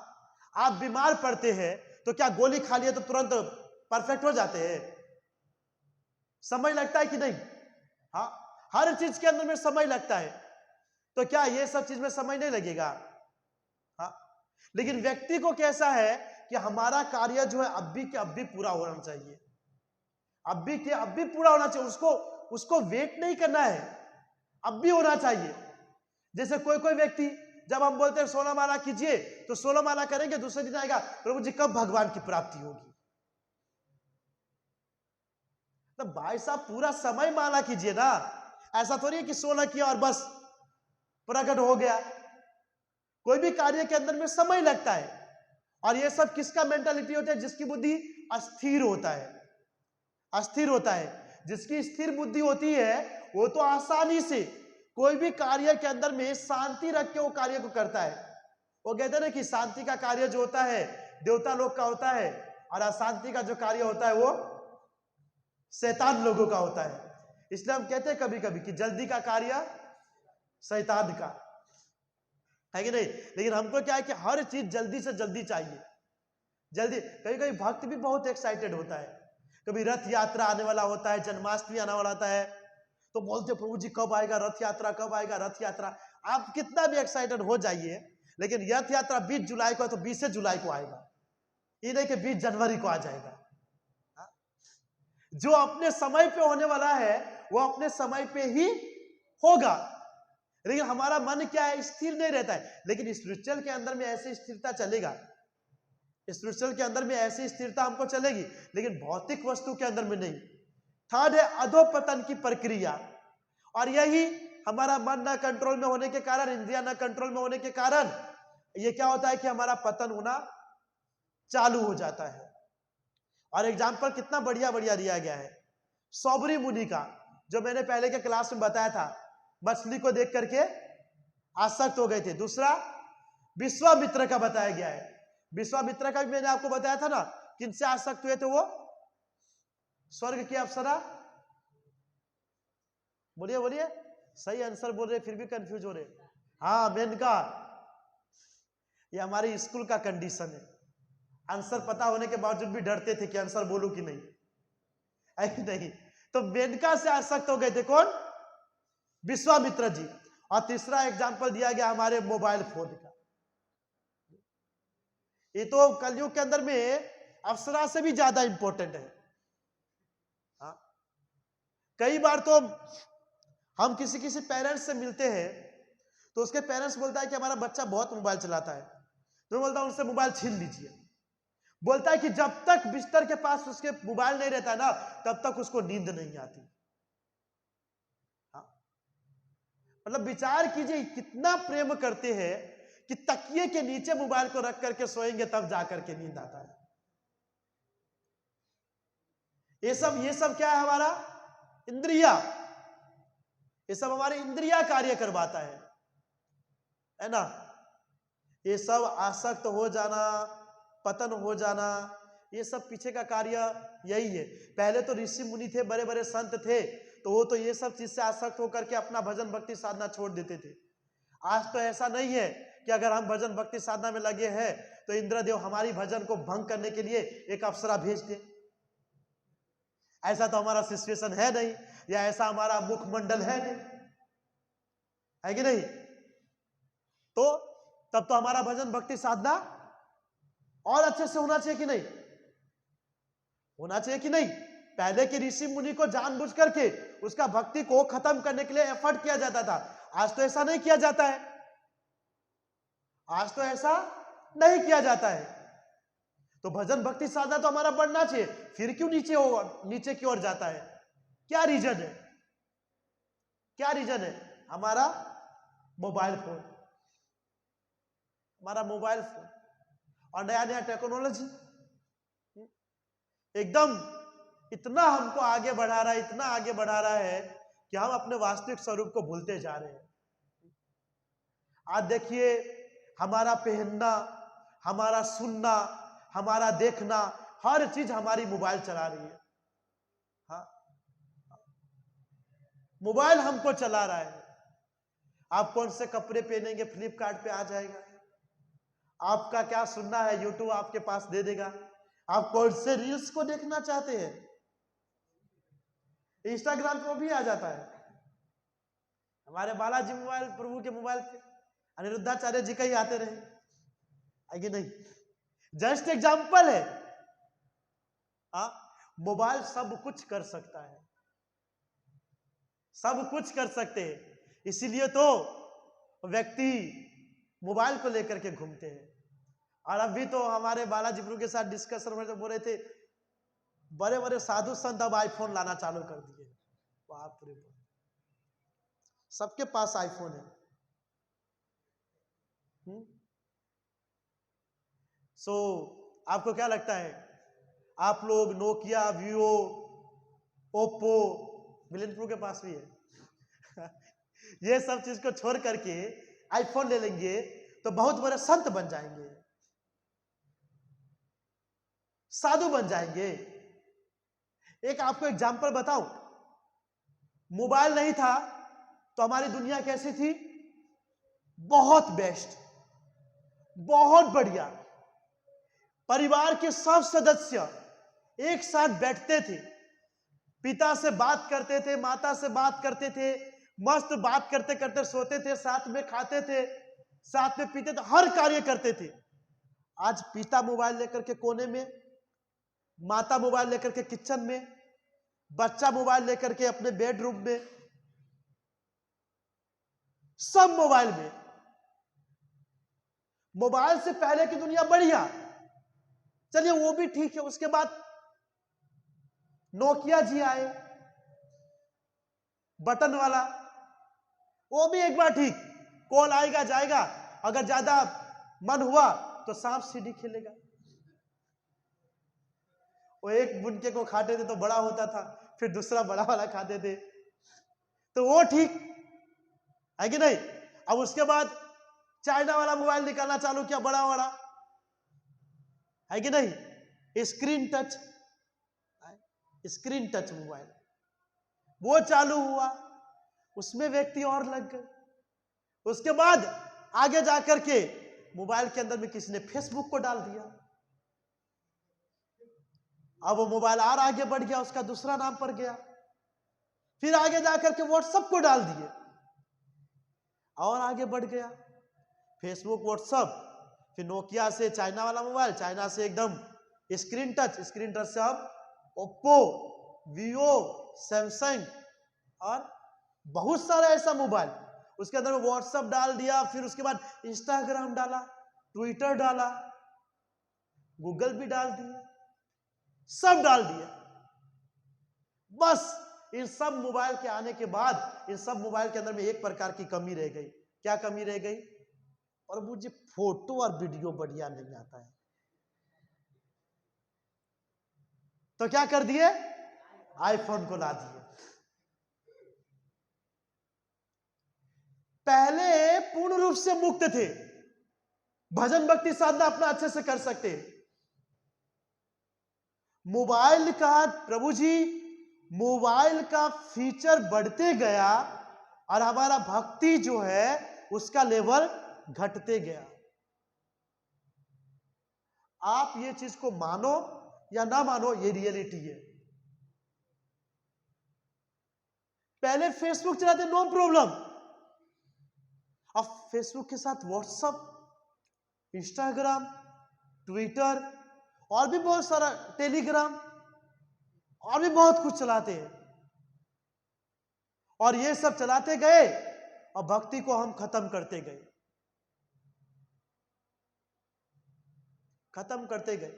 आप बीमार पड़ते हैं तो क्या गोली खा लिया तो तुरंत परफेक्ट हो जाते हैं? समय लगता है कि नहीं? हाँ, हर चीज के अंदर में समय लगता है, तो क्या ये सब चीज में समय नहीं लगेगा? हाँ, लेकिन व्यक्ति को कैसा है कि हमारा कार्य जो है अब भी के अब भी पूरा होना चाहिए, अब भी के अब भी पूरा होना चाहिए, उसको वेट नहीं करना है, अब भी होना चाहिए। जैसे कोई कोई व्यक्ति, जब हम बोलते हैं 16 माला कीजिए तो 16 माला करेंगे, दूसरे दिन आएगा प्रभु जी कब भगवान की प्राप्ति होगी? तो भाई साहब पूरा समय माला कीजिए ना, ऐसा थोड़ी है कि 16 किया और बस प्रकट हो गया। कोई भी कार्य के अंदर में समय लगता है, और ये सब किसका मेंटालिटी होता है? जिसकी बुद्धि अस्थिर होता है, अस्थिर होता है। जिसकी स्थिर बुद्धि होती है वो तो आसानी से कोई भी कार्य के अंदर में शांति रख के वो कार्य को करता है। वो कहते हैं ना कि शांति का कार्य जो होता है देवता लोग का होता है, और अशांति का जो कार्य होता है वो शैतान लोगों का होता है। इसलिए हम कहते हैं कभी कभी कि जल्दी का कार्य शैतान का है कि नहीं? लेकिन हमको क्या है कि हर चीज जल्दी से जल्दी चाहिए, जल्दी। कभी कभी भक्त भी बहुत एक्साइटेड होता है, कभी रथ यात्रा आने वाला होता है, जन्माष्टमी आने वाला होता है, तो बोलते प्रभु जी कब आएगा रथ यात्रा, कब आएगा रथ यात्रा। आप कितना भी एक्साइटेड हो जाइए, लेकिन रथ यात्रा 20 जुलाई को है तो 20 जुलाई को आएगा, ये नहीं कि 20 जनवरी को आ जाएगा। जो अपने समय पे होने वाला है वो अपने समय पे ही होगा। लेकिन हमारा मन क्या है? स्थिर नहीं रहता है। लेकिन स्पिरिचुअल के अंदर में ऐसी स्थिरता चलेगा, स्पिरिचुअल के अंदर में ऐसी स्थिरता हमको चलेगी, लेकिन भौतिक वस्तु के अंदर में नहीं। थर्ड है अधोपतन की प्रक्रिया, और यही हमारा मन न कंट्रोल में होने के कारण, इंद्रिया न कंट्रोल में होने के कारण ये क्या होता है कि हमारा पतन होना चालू हो जाता है। और एग्जाम्पल कितना बढ़िया बढ़िया दिया गया है सौबरी मुनि का, जो मैंने पहले के क्लास में बताया था, मछली को देख करके आसक्त हो गए थे। दूसरा विश्वामित्र का बताया गया है, विश्वामित्र का भी मैंने आपको बताया था ना, किनसे आसक्त हुए थे? वो स्वर्ग की अप्सरा। बोलिए बोलिए, सही आंसर बोल रहे फिर भी कंफ्यूज हो रहे। हाँ, मेनका। ये हमारी स्कूल का कंडीशन है, आंसर पता होने के बावजूद भी डरते थे कि आंसर बोलूं कि नहीं, है कि नहीं? तो मेनका से आसक्त हो गए थे कौन? विश्वामित्र जी। और तीसरा एग्जाम्पल दिया गया हमारे मोबाइल फोन का। ये तो कलयुग के अंदर में अप्सरा से भी ज्यादा इंपॉर्टेंट है। हाँ, कई बार तो हम किसी किसी पेरेंट्स से मिलते हैं तो उसके पेरेंट्स बोलता है कि हमारा बच्चा बहुत मोबाइल चलाता है, तो बोलता हूं उनसे मोबाइल छीन लीजिए। बोलता है कि जब तक बिस्तर के पास उसके मोबाइल नहीं रहता ना तब तक उसको नींद नहीं आती। हाँ, मतलब विचार कीजिए कितना प्रेम करते हैं कि तकिए के नीचे मोबाइल को रख करके सोएंगे तब जाकर के नींद आता है। ये सब क्या है? हमारा इंद्रिया, ये सब हमारे इंद्रिया कार्य करवाता है ना? ये सब आसक्त हो जाना, पतन हो जाना, ये सब पीछे का कार्य यही है। पहले तो ऋषि मुनि थे, बड़े बड़े संत थे, तो वो तो ये सब चीज से आसक्त होकर के अपना भजन भक्ति साधना छोड़ देते थे। आज तो ऐसा नहीं है कि अगर हम भजन भक्ति साधना में लगे हैं तो इंद्रदेव हमारी भजन को भंग करने के लिए एक अप्सरा भेज दे। ऐसा तो हमारा सिचुएशन है नहीं, या ऐसा हमारा मुखमंडल है नहीं, है कि नहीं? तो तब तो हमारा भजन भक्ति साधना और अच्छे से होना चाहिए कि नहीं? होना चाहिए कि नहीं? पहले के ऋषि मुनि को जानबूझ करके उसका भक्ति को खत्म करने के लिए एफर्ट किया जाता था। आज तो ऐसा नहीं किया जाता है, आज तो ऐसा नहीं किया जाता है। तो भजन भक्ति साधना तो हमारा बढ़ना चाहिए, फिर क्यों नीचे की ओर जाता है? क्या रीजन है? क्या रीजन है? हमारा मोबाइल फोन, हमारा मोबाइल फोन और नया नया टेक्नोलॉजी एकदम इतना हमको आगे बढ़ा रहा है, इतना आगे बढ़ा रहा है कि हम अपने वास्तविक स्वरूप को भूलते जा रहे हैं। आज देखिए, हमारा पहनना, हमारा सुनना, हमारा देखना, हर चीज हमारी मोबाइल चला रही है। हाँ, मोबाइल हमको चला रहा है। आप कौन से कपड़े पहनेंगे फ्लिपकार्ट पे आ जाएगा। आपका क्या सुनना है यूट्यूब आपके पास दे देगा। आप कौन से रील्स को देखना चाहते हैं इंस्टाग्राम पे वो भी आ जाता है। हमारे बालाजी मोबाइल प्रभु के मोबाइल पे अनिरुद्धाचार्य जी का ही आते रहे, आगे नहीं, जस्ट एग्जाम्पल है। मोबाइल सब कुछ कर सकता है, सब कुछ कर सकते हैं, इसीलिए तो व्यक्ति मोबाइल को लेकर के घूमते हैं। और अभी तो हमारे बालाजी प्रभु के साथ डिस्कशन में तो बोल रहे थे बड़े बड़े साधु संत अब आईफोन लाना चालू कर दिए। बाप रे बाप, सबके पास आईफोन है। सो आपको क्या लगता है, आप लोग नोकिया, विवो, ओप्पो, मिलन प्रो के पास भी है ये सब चीज को छोड़ करके आईफोन ले लेंगे तो बहुत बड़े संत बन जाएंगे, साधु बन जाएंगे। एक आपको एग्जांपल बताऊं, मोबाइल नहीं था तो हमारी दुनिया कैसी थी, बहुत बेस्ट, बहुत बढ़िया। परिवार के सब सदस्य एक साथ बैठते थे, पिता से बात करते थे, माता से बात करते थे, मस्त बात करते करते सोते थे, साथ में खाते थे, साथ में पीते थे, हर कार्य करते थे। आज पिता मोबाइल लेकर के कोने में, माता मोबाइल लेकर के किचन में, बच्चा मोबाइल लेकर के अपने बेडरूम में, सब मोबाइल में। मोबाइल से पहले की दुनिया बढ़िया, चलिए वो भी ठीक है। उसके बाद नोकिया जी आए, बटन वाला, वो भी एक बार ठीक, कॉल आएगा जाएगा, अगर ज्यादा मन हुआ तो सांप सीढ़ी खेलेगा। वो एक बुनके को खाते थे तो बड़ा होता था, फिर दूसरा बड़ा वाला खाते थे, तो वो ठीक है कि नहीं। अब उसके बाद चाइना वाला मोबाइल निकालना चालू किया, बड़ा बड़ा, है कि नहीं, screen touch, screen touch mobile, वो चालू हुआ, उसमें व्यक्ति और लग गए। उसके बाद आगे जाकर के मोबाइल के अंदर में किसी ने फेसबुक को डाल दिया, अब वो मोबाइल और आगे बढ़ गया, उसका दूसरा नाम पर गया, फिर आगे जाकर के व्हाट्सएप को डाल दिए और आगे बढ़ गया, फेसबुक, व्हाट्सएप, फिर नोकिया से चाइना वाला मोबाइल, चाइना से एकदम स्क्रीन टच, स्क्रीन टच से अब ओप्पो, वीवो, सैमसंग और बहुत सारा ऐसा मोबाइल। उसके अंदर व्हाट्सएप डाल दिया, फिर उसके बाद इंस्टाग्राम डाला, ट्विटर डाला, गूगल भी डाल दिया, सब डाल दिया। बस इन सब मोबाइल के आने के बाद इन सब मोबाइल के अंदर में एक प्रकार की कमी रह गई। क्या कमी रह गई, और मुझे फोटो और वीडियो बढ़िया नहीं आता है, तो क्या कर दिए, आईफोन को ला दिए। पहले पूर्ण रूप से मुक्त थे, भजन भक्ति साधना अपना अच्छे से कर सकते। मोबाइल का, प्रभु जी, मोबाइल का फीचर बढ़ते गया और हमारा भक्ति जो है उसका लेवल घटते गया। आप ये चीज को मानो या ना मानो, ये रियलिटी है। पहले फेसबुक चलाते नो प्रॉब्लम, अब फेसबुक के साथ व्हाट्सएप, इंस्टाग्राम, ट्विटर और भी बहुत सारा, टेलीग्राम और भी बहुत कुछ चलाते हैं, और ये सब चलाते गए और भक्ति को हम खत्म करते गए, खत्म करते गए।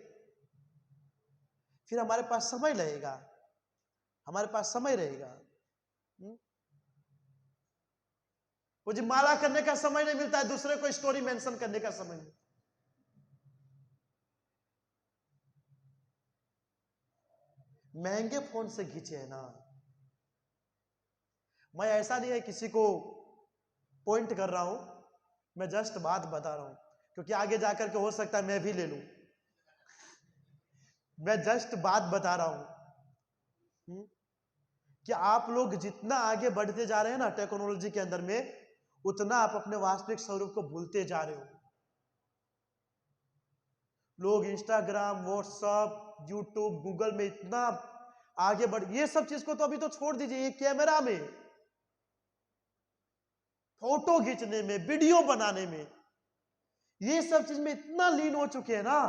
फिर हमारे पास समय रहेगा, हमारे पास समय रहेगा, मुझे माला करने का समय नहीं मिलता है, दूसरे को स्टोरी मेंशन करने का समय नहीं। महंगे फोन से खींचे है ना, मैं ऐसा नहीं है किसी को पॉइंट कर रहा हूं, मैं जस्ट बात बता रहा हूं, क्योंकि आगे जाकर के हो सकता है मैं भी ले लूं। मैं जस्ट बात बता रहा हूं कि आप लोग जितना आगे बढ़ते जा रहे हैं ना टेक्नोलॉजी के अंदर में, उतना आप अपने वास्तविक स्वरूप को भूलते जा रहे हो। लोग इंस्टाग्राम, व्हाट्सएप, यूट्यूब, गूगल में इतना आगे बढ़, ये सब चीज को तो अभी तो छोड़ दीजिए, ये कैमरा में, फोटो खींचने में, वीडियो बनाने में, ये सब चीज में इतना लीन हो चुके हैं ना।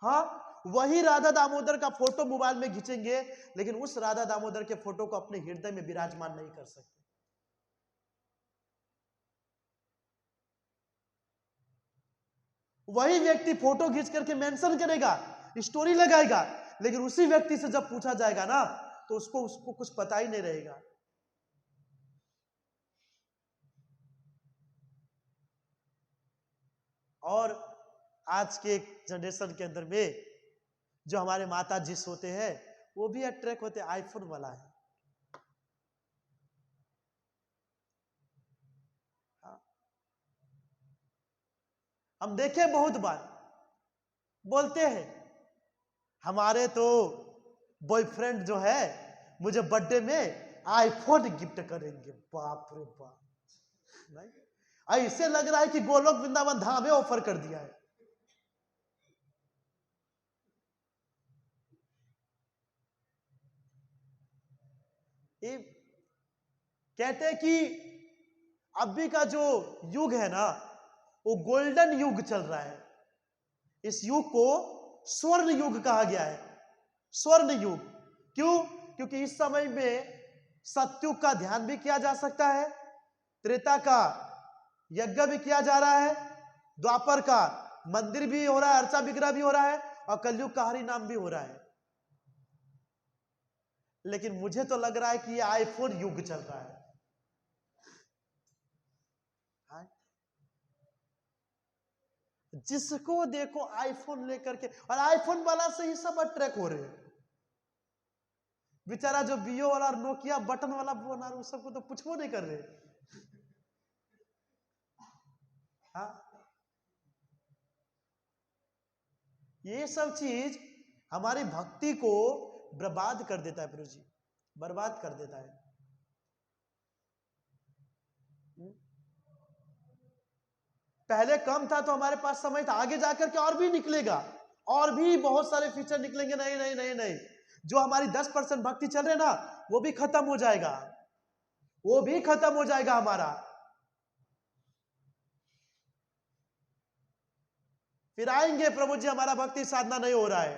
हाँ, वही राधा दामोदर का फोटो मोबाइल में खींचेंगे, लेकिन उस राधा दामोदर के फोटो को अपने हृदय में विराजमान नहीं कर सकते। वही व्यक्ति फोटो खींच करके मेंशन करेगा, स्टोरी लगाएगा, लेकिन उसी व्यक्ति से जब पूछा जाएगा ना तो उसको कुछ पता ही नहीं रहेगा। और आज के जनरेशन के अंदर में जो हमारे माता जी होते हैं वो भी अट्रैक्ट होते हैं, आईफोन वाला है। हाँ। हम देखे बहुत बार बोलते हैं हमारे तो बॉयफ्रेंड जो है मुझे बर्थडे में आईफोन गिफ्ट करेंगे। बाप रे बाप, नहीं ऐसे लग रहा है कि गोलोक वृंदावन धाम में ऑफर कर दिया है। ये कहते हैं कि अभी का जो युग है ना वो गोल्डन युग चल रहा है। इस युग को स्वर्ण युग कहा गया है। स्वर्ण युग क्यों? क्योंकि इस समय में सत्युग का ध्यान भी किया जा सकता है, त्रेता का यज्ञ भी किया जा रहा है, द्वापर का मंदिर भी हो रहा है, अर्चा विग्रह भी हो रहा है, और कलयुग का हरि नाम भी हो रहा है। लेकिन मुझे तो लग रहा है कि ये आईफोन युग चल रहा है। जिसको देखो आईफोन लेकर के, और आईफोन वाला से ही सब अट्रैक्ट हो रहे हैं। बेचारा जो बीओ वाला और नोकिया बटन वाला बना रहे, सबको तो पूछो नहीं कर रहे। हाँ, ये सब चीज हमारी भक्ति को बर्बाद कर देता है प्रभु जी, बर्बाद कर देता है। पहले कम था तो हमारे पास समय था, आगे जाकर के और भी निकलेगा, और भी बहुत सारे फीचर निकलेंगे। नहीं नहीं नहीं नहीं, जो हमारी 10% भक्ति चल रहे ना वो भी खत्म हो जाएगा, वो भी खत्म हो जाएगा हमारा। फिर आएंगे प्रभु जी हमारा भक्ति साधना नहीं हो रहा है।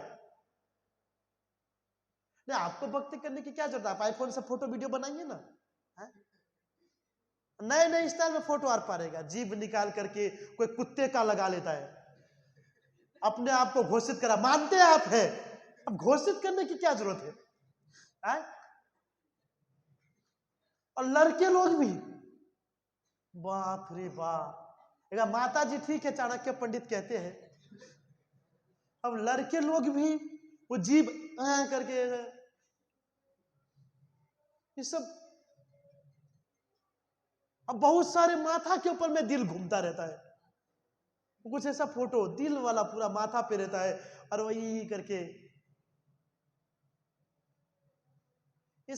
नहीं, आपको भक्ति करने की क्या जरूरत है? आप आईफोन से फोटो वीडियो बनाइए ना, नए नए स्टाइल में फोटो आ पाएगा। जीभ निकाल करके कोई कुत्ते का लगा लेता है, अपने आप को घोषित करा, मानते हैं आप है, अब घोषित करने की क्या जरूरत है? और लड़के लोग भी, बाप रे बाप, माता जी ठीक है, चाणक्य पंडित कहते हैं, अब लड़के लोग भी वो जीभ करके, ये सब। अब बहुत सारे माथा के ऊपर में दिल घूमता रहता है, कुछ ऐसा फोटो दिल वाला पूरा माथा पे रहता है, और वही करके ये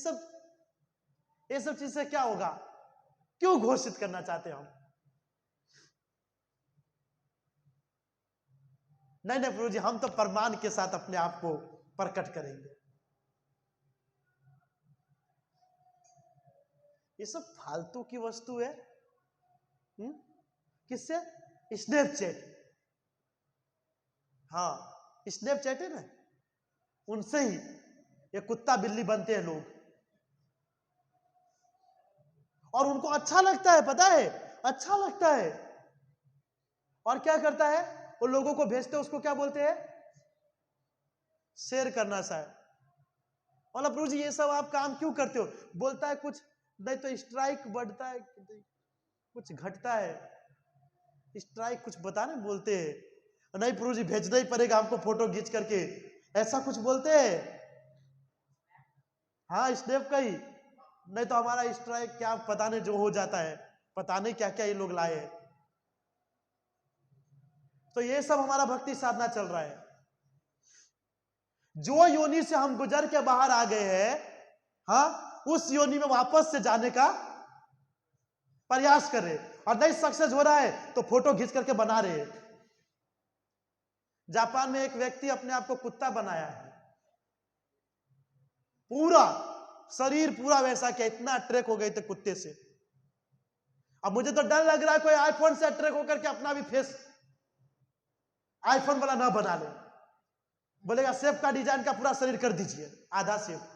सब चीज से क्या होगा? क्यों घोषित करना चाहते हैं हम? नहीं नहीं प्रभु जी, हम तो प्रमाण के साथ अपने आप को प्रकट करेंगे। ये सब फालतू की वस्तु है। किससे? स्नैपचैट। हाँ, स्नैपचैट है ना, उनसे ही ये कुत्ता बिल्ली बनते हैं लोग, और उनको अच्छा लगता है, पता है, अच्छा लगता है। और क्या करता है वो, लोगों को भेजते हैं, उसको क्या बोलते हैं? शेयर करना सा है। और प्रभु जी ये सब आप काम क्यों करते हो? बोलता है कुछ नहीं तो स्ट्राइक बढ़ता है, कुछ घटता है, स्ट्राइक कुछ बताने बोलते हैं। नहीं प्रभु जी भेजना ही पड़ेगा हमको फोटो खींच करके, ऐसा कुछ बोलते हैं। हाँ, स्नैप का ही, नहीं तो हमारा स्ट्राइक क्या पता नहीं जो हो जाता है, पता नहीं क्या क्या ये लोग लाए हैं। तो ये सब हमारा भक्ति साधना चल रहा है। जो योनि से हम गुजर के बाहर आ गए हैं, हाँ, उस योनि में वापस से जाने का प्रयास कर रहे, और नहीं सक्सेस हो रहा है तो फोटो खींच करके बना रहे हैं। जापान में एक व्यक्ति अपने आप को कुत्ता बनाया है, पूरा शरीर पूरा वैसा किया, इतना अट्रैक्ट हो गए थे कुत्ते से। अब मुझे तो डर लग रहा है कोई आईफोन से अट्रैक्ट होकर के अपना भी फेस आईफोन वाला ना बना ले। बोलेगा शेप का डिजाइन का पूरा शरीर कर दीजिए, आधा शेप।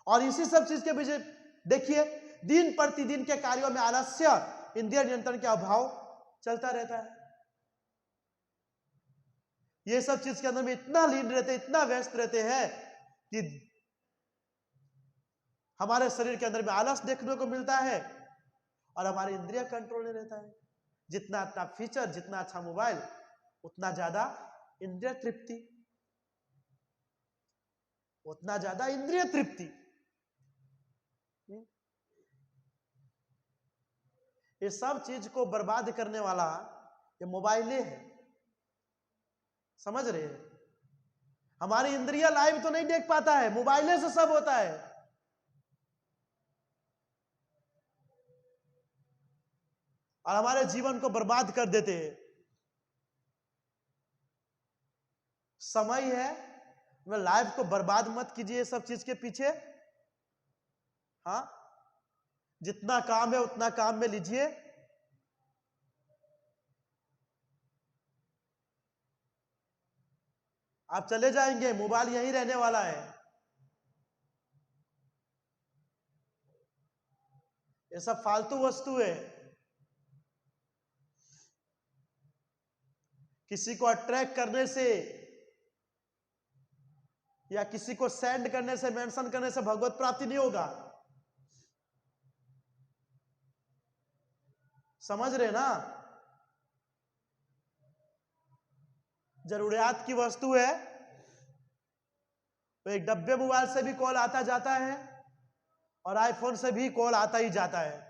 और इसी सब चीज के पीछे देखिए, दिन प्रतिदिन के कार्यों में आलस्य, इंद्रिय नियंत्रण के अभाव चलता रहता है। ये सब चीज के अंदर में इतना लीन रहते, इतना व्यस्त रहते हैं कि हमारे शरीर के अंदर में आलस देखने को मिलता है और हमारे इंद्रिय कंट्रोल में रहता है। जितना अच्छा फीचर, जितना अच्छा मोबाइल, उतना ज्यादा इंद्रिय तृप्ति, उतना ज्यादा इंद्रिय तृप्ति। ये सब चीज को बर्बाद करने वाला ये मोबाइल है, समझ रहे हैं? हमारी इंद्रिय लाइव तो नहीं देख पाता है, मोबाइल से सब होता है। और हमारे जीवन को बर्बाद कर देते हैं। समय है, लाइफ को बर्बाद मत कीजिए सब चीज के पीछे। हाँ, जितना काम है उतना काम में लीजिए। आप चले जाएंगे, मोबाइल यहीं रहने वाला है। ये सब फालतू वस्तु है। किसी को अट्रैक्ट करने से या किसी को सेंड करने से, मेंशन करने से भगवत प्राप्ति नहीं होगा। समझ रहे ना? जरूरियात की वस्तु है तो एक डब्बे मोबाइल से भी कॉल आता जाता है और आईफोन से भी कॉल आता ही जाता है।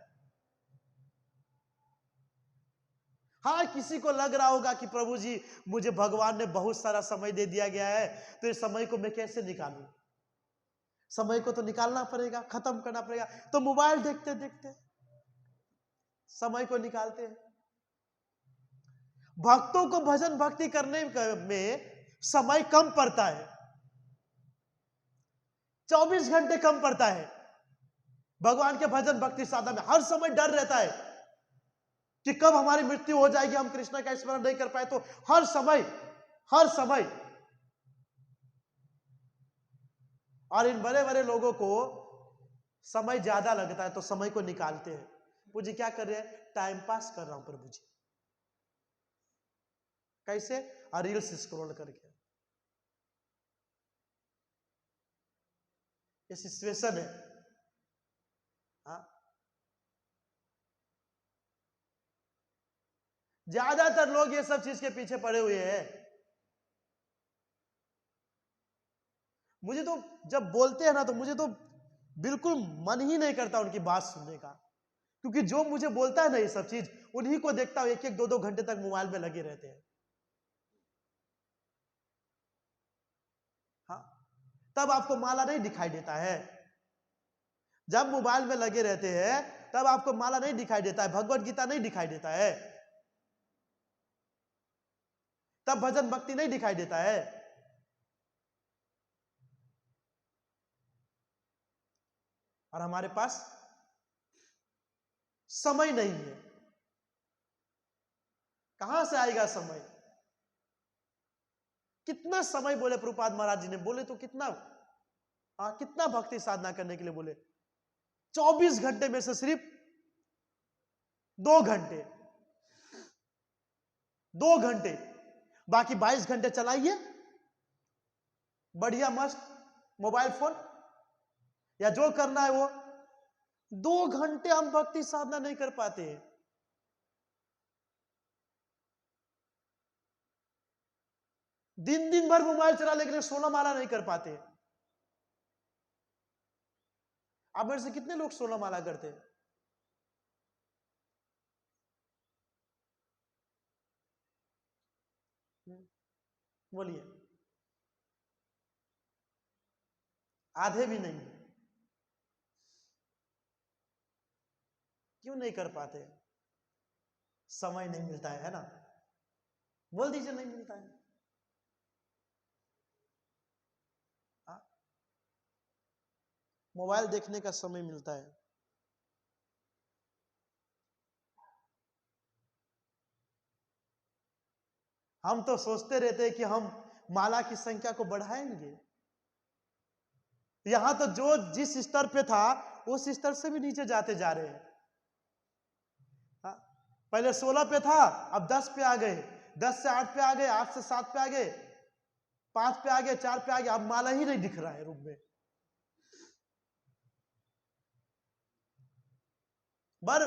हाँ, किसी को लग रहा होगा कि प्रभु जी मुझे भगवान ने बहुत सारा समय दे दिया गया है, तो इस समय को मैं कैसे निकालूं? समय को तो निकालना पड़ेगा, खत्म करना पड़ेगा। तो मोबाइल देखते देखते समय को निकालते हैं। भक्तों को भजन भक्ति करने में समय कम पड़ता है, 24 घंटे कम पड़ता है। भगवान के भजन भक्ति साधना में हर समय डर रहता है कि कब हमारी मृत्यु हो जाएगी, हम कृष्ण का स्मरण नहीं कर पाए। तो हर समय और इन बड़े बड़े लोगों को समय ज्यादा लगता है तो समय को निकालते हैं। प्रभु जी क्या कर रहे हैं? टाइम पास कर रहा हूं प्रभु जी। कैसे? रील्स स्क्रॉल करके। ये सिचुएशन है। हाँ, ज्यादातर लोग ये सब चीज के पीछे पड़े हुए हैं। मुझे तो जब बोलते हैं ना तो मुझे तो बिल्कुल मन ही नहीं करता उनकी बात सुनने का, क्योंकि जो मुझे बोलता है ना ये सब चीज, उन्हीं को देखता हूं, एक एक दो दो घंटे तक मोबाइल में लगे रहते हैं। हाँ, तब आपको माला नहीं दिखाई देता है। जब मोबाइल में लगे रहते हैं तब आपको माला नहीं दिखाई देता है, भगवत गीता नहीं दिखाई देता है, तब भजन भक्ति नहीं दिखाई देता है। और हमारे पास समय नहीं है। कहां से आएगा समय? कितना समय बोले प्रभुपाद महाराज जी ने, बोले तो कितना, कितना भक्ति साधना करने के लिए बोले? 24 घंटे में से सिर्फ 2 घंटे, 2 घंटे, बाकी 22 घंटे चलाइए बढ़िया मस्त मोबाइल फोन या जो करना है वो। 2 घंटे हम भक्ति साधना नहीं कर पाते हैं। दिन दिन भर मोबाइल चला लेकिन 16 माला नहीं कर पाते। आप मेरे से कितने लोग 16 माला करते हैं? बोलिए, आधे भी नहीं। क्यों नहीं कर पाते? समय नहीं मिलता है ना? बोल दीजिए नहीं मिलता है। मोबाइल देखने का समय मिलता है। हम तो सोचते रहते हैं कि हम माला की संख्या को बढ़ाएंगे। यहां तो जो जिस स्तर पे था उस स्तर से भी नीचे जाते जा रहे हैं। हाँ? पहले 16 पे था, अब 10 पे आ गए, 10 से 8 पे आ गए, 8 से 7 पे आ गए, 5 पे आ गए, 4 पे आ गए, अब माला ही नहीं दिख रहा है रूम में। पर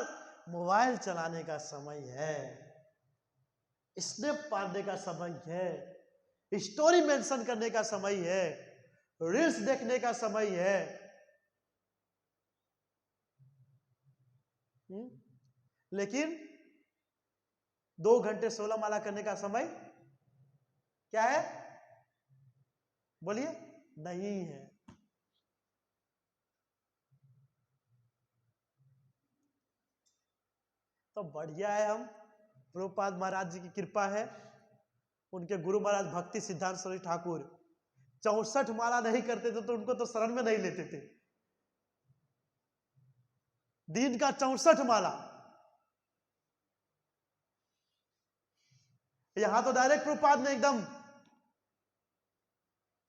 मोबाइल चलाने का समय है, स्नैप मारने का समय है, स्टोरी मेंशन करने का समय है, रील्स देखने का समय है। लेकिन 2 घंटे 16 माला करने का समय क्या है? बोलिए, नहीं है। तो बढ़िया है, हम प्रभुपाद महाराज जी की कृपा है, उनके गुरु महाराज भक्ति सिद्धांत सरस्वती ठाकुर 64 माला नहीं करते थे तो उनको तो शरण में नहीं लेते थे। दिन का 64 माला। यहां तो डायरेक्ट प्रभुपाद ने एकदम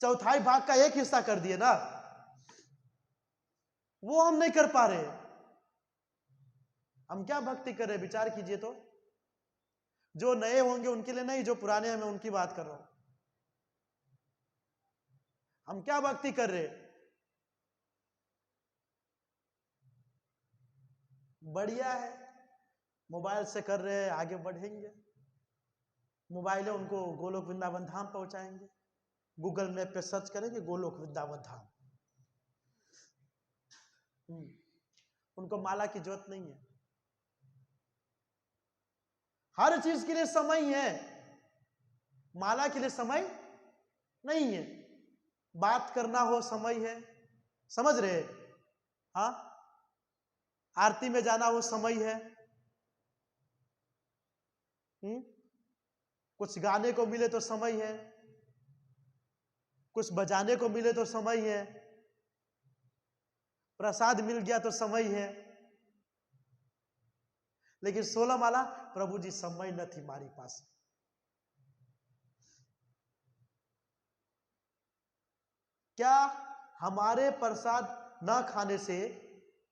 चौथाई भाग का एक हिस्सा कर दिए ना, वो हम नहीं कर पा रहे। हम क्या भक्ति कर रहे, विचार कीजिए तो। जो नए होंगे उनके लिए नहीं, जो पुराने हैं मैं उनकी बात कर रहा हूं। हम क्या भक्ति कर रहे? बढ़िया है, मोबाइल से कर रहे हैं, आगे बढ़ेंगे। मोबाइल है, उनको गोलोक वृंदावन धाम पहुंचाएंगे। गूगल मैप पे सर्च करेंगे गोलोक वृंदावन धाम। उनको माला की जरूरत नहीं है। हर चीज के लिए समय है, माला के लिए समय नहीं है। बात करना हो समय है, समझ रहे? हाँ, आरती में जाना हो समय है। कुछ गाने को मिले तो समय है, कुछ बजाने को मिले तो समय है, प्रसाद मिल गया तो समय है। लेकिन 16 माला प्रभु जी समय न थी हमारी पास। क्या हमारे प्रसाद न खाने से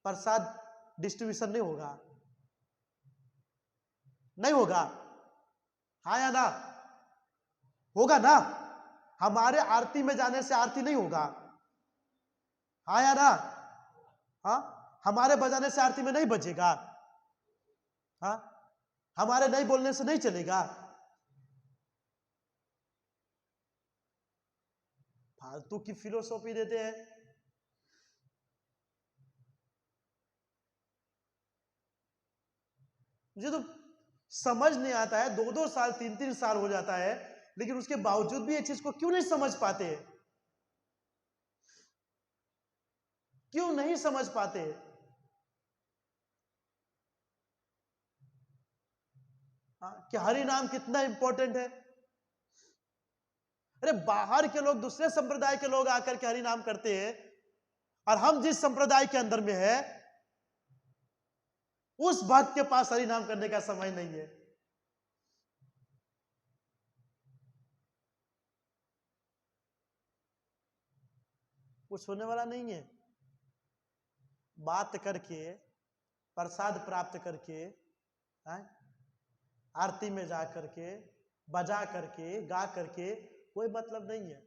प्रसाद डिस्ट्रीब्यूशन नहीं होगा? नहीं होगा? हाँ या ना? होगा ना? हमारे आरती में जाने से आरती नहीं होगा? हाँ या ना? हाँ, हमारे बजाने से आरती में नहीं बजेगा? हाँ, हमारे नहीं बोलने से नहीं चलेगा? फालतू की फिलोसॉफी देते हैं। मुझे तो समझ नहीं आता है, 2-2 साल 3-3 साल हो जाता है, लेकिन उसके बावजूद भी ये चीज को क्यों नहीं समझ पाते? क्यों नहीं समझ पाते? कि हरि नाम कितना इंपॉर्टेंट है। अरे बाहर के लोग, दूसरे संप्रदाय के लोग आकर के हरि नाम करते हैं, और हम जिस संप्रदाय के अंदर में है उस भक्त के पास हरि नाम करने का समय नहीं है। कुछ होने वाला नहीं है। बात करके, प्रसाद प्राप्त करके, आरती में जा करके, बजा करके, गा करके कोई मतलब नहीं है।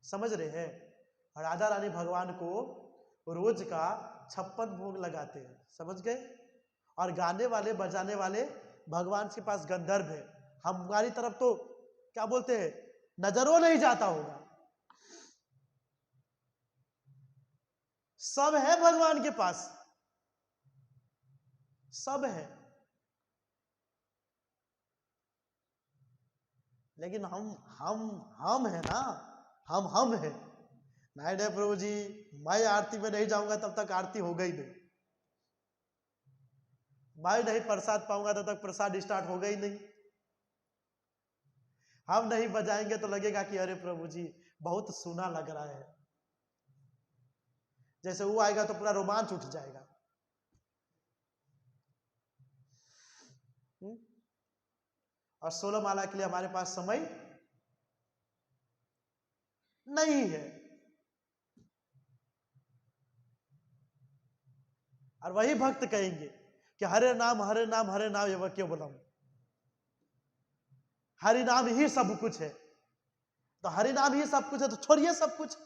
समझ रहे हैं? राधा रानी भगवान को रोज का 56 भोग लगाते हैं, समझ गए? और गाने वाले बजाने वाले भगवान के पास गंधर्व है। हमारी तरफ तो क्या बोलते हैं, नजरों नहीं जाता होगा। सब है भगवान के पास, सब है। लेकिन हम है ना, हम है। नहीं नहीं प्रभु जी, मैं आरती में नहीं जाऊंगा तब तक आरती होगा ही नहीं, मैं नहीं प्रसाद पाऊंगा तब तक प्रसाद स्टार्ट होगा ही नहीं। हम नहीं बजाएंगे तो लगेगा कि अरे प्रभु जी बहुत सुना लग रहा है, जैसे वो आएगा तो पूरा रोमांच उठ जाएगा। और 16 माला के लिए हमारे पास समय नहीं है। और वही भक्त कहेंगे कि हरे नाम हरे नाम हरे नाम एवं केवलम, हरि नाम ही सब कुछ है। तो हरि नाम ही सब कुछ है तो छोड़िए सब कुछ।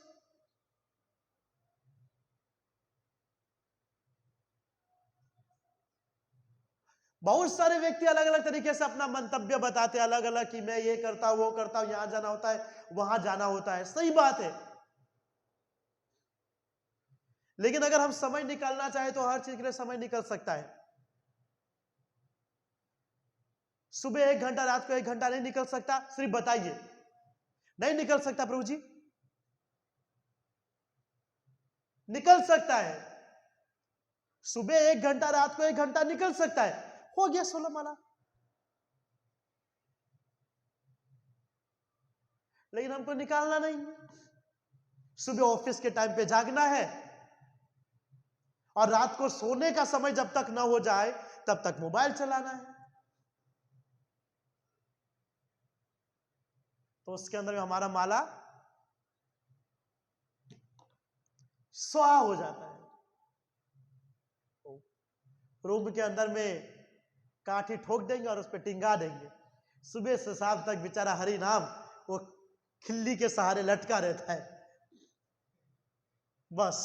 बहुत सारे व्यक्ति अलग अलग तरीके से अपना मंतव्य बताते हैं, अलग अलग, कि मैं ये करता हूं वो करता हूं, यहां जाना होता है वहां जाना होता है, सही बात है। लेकिन अगर हम समय निकालना चाहे तो हर चीज के लिए समय निकल सकता है। सुबह 1 घंटा, रात को 1 घंटा नहीं निकल सकता? सिर्फ बताइए, नहीं निकल सकता प्रभु जी? निकल सकता है। सुबह 1 घंटा, रात को 1 घंटा निकल सकता है। हो गया 16 माला। लेकिन हमको निकालना नहीं। सुबह ऑफिस के टाइम पे जागना है और रात को सोने का समय जब तक ना हो जाए तब तक मोबाइल चलाना है। तो उसके अंदर हमारा माला स्वाहा हो जाता है। रूम के अंदर में काठी ठोक देंगे और उस पर टिंगा देंगे। सुबह से शाम तक बेचारा हरि नाम वो खिल्ली के सहारे लटका रहता है बस।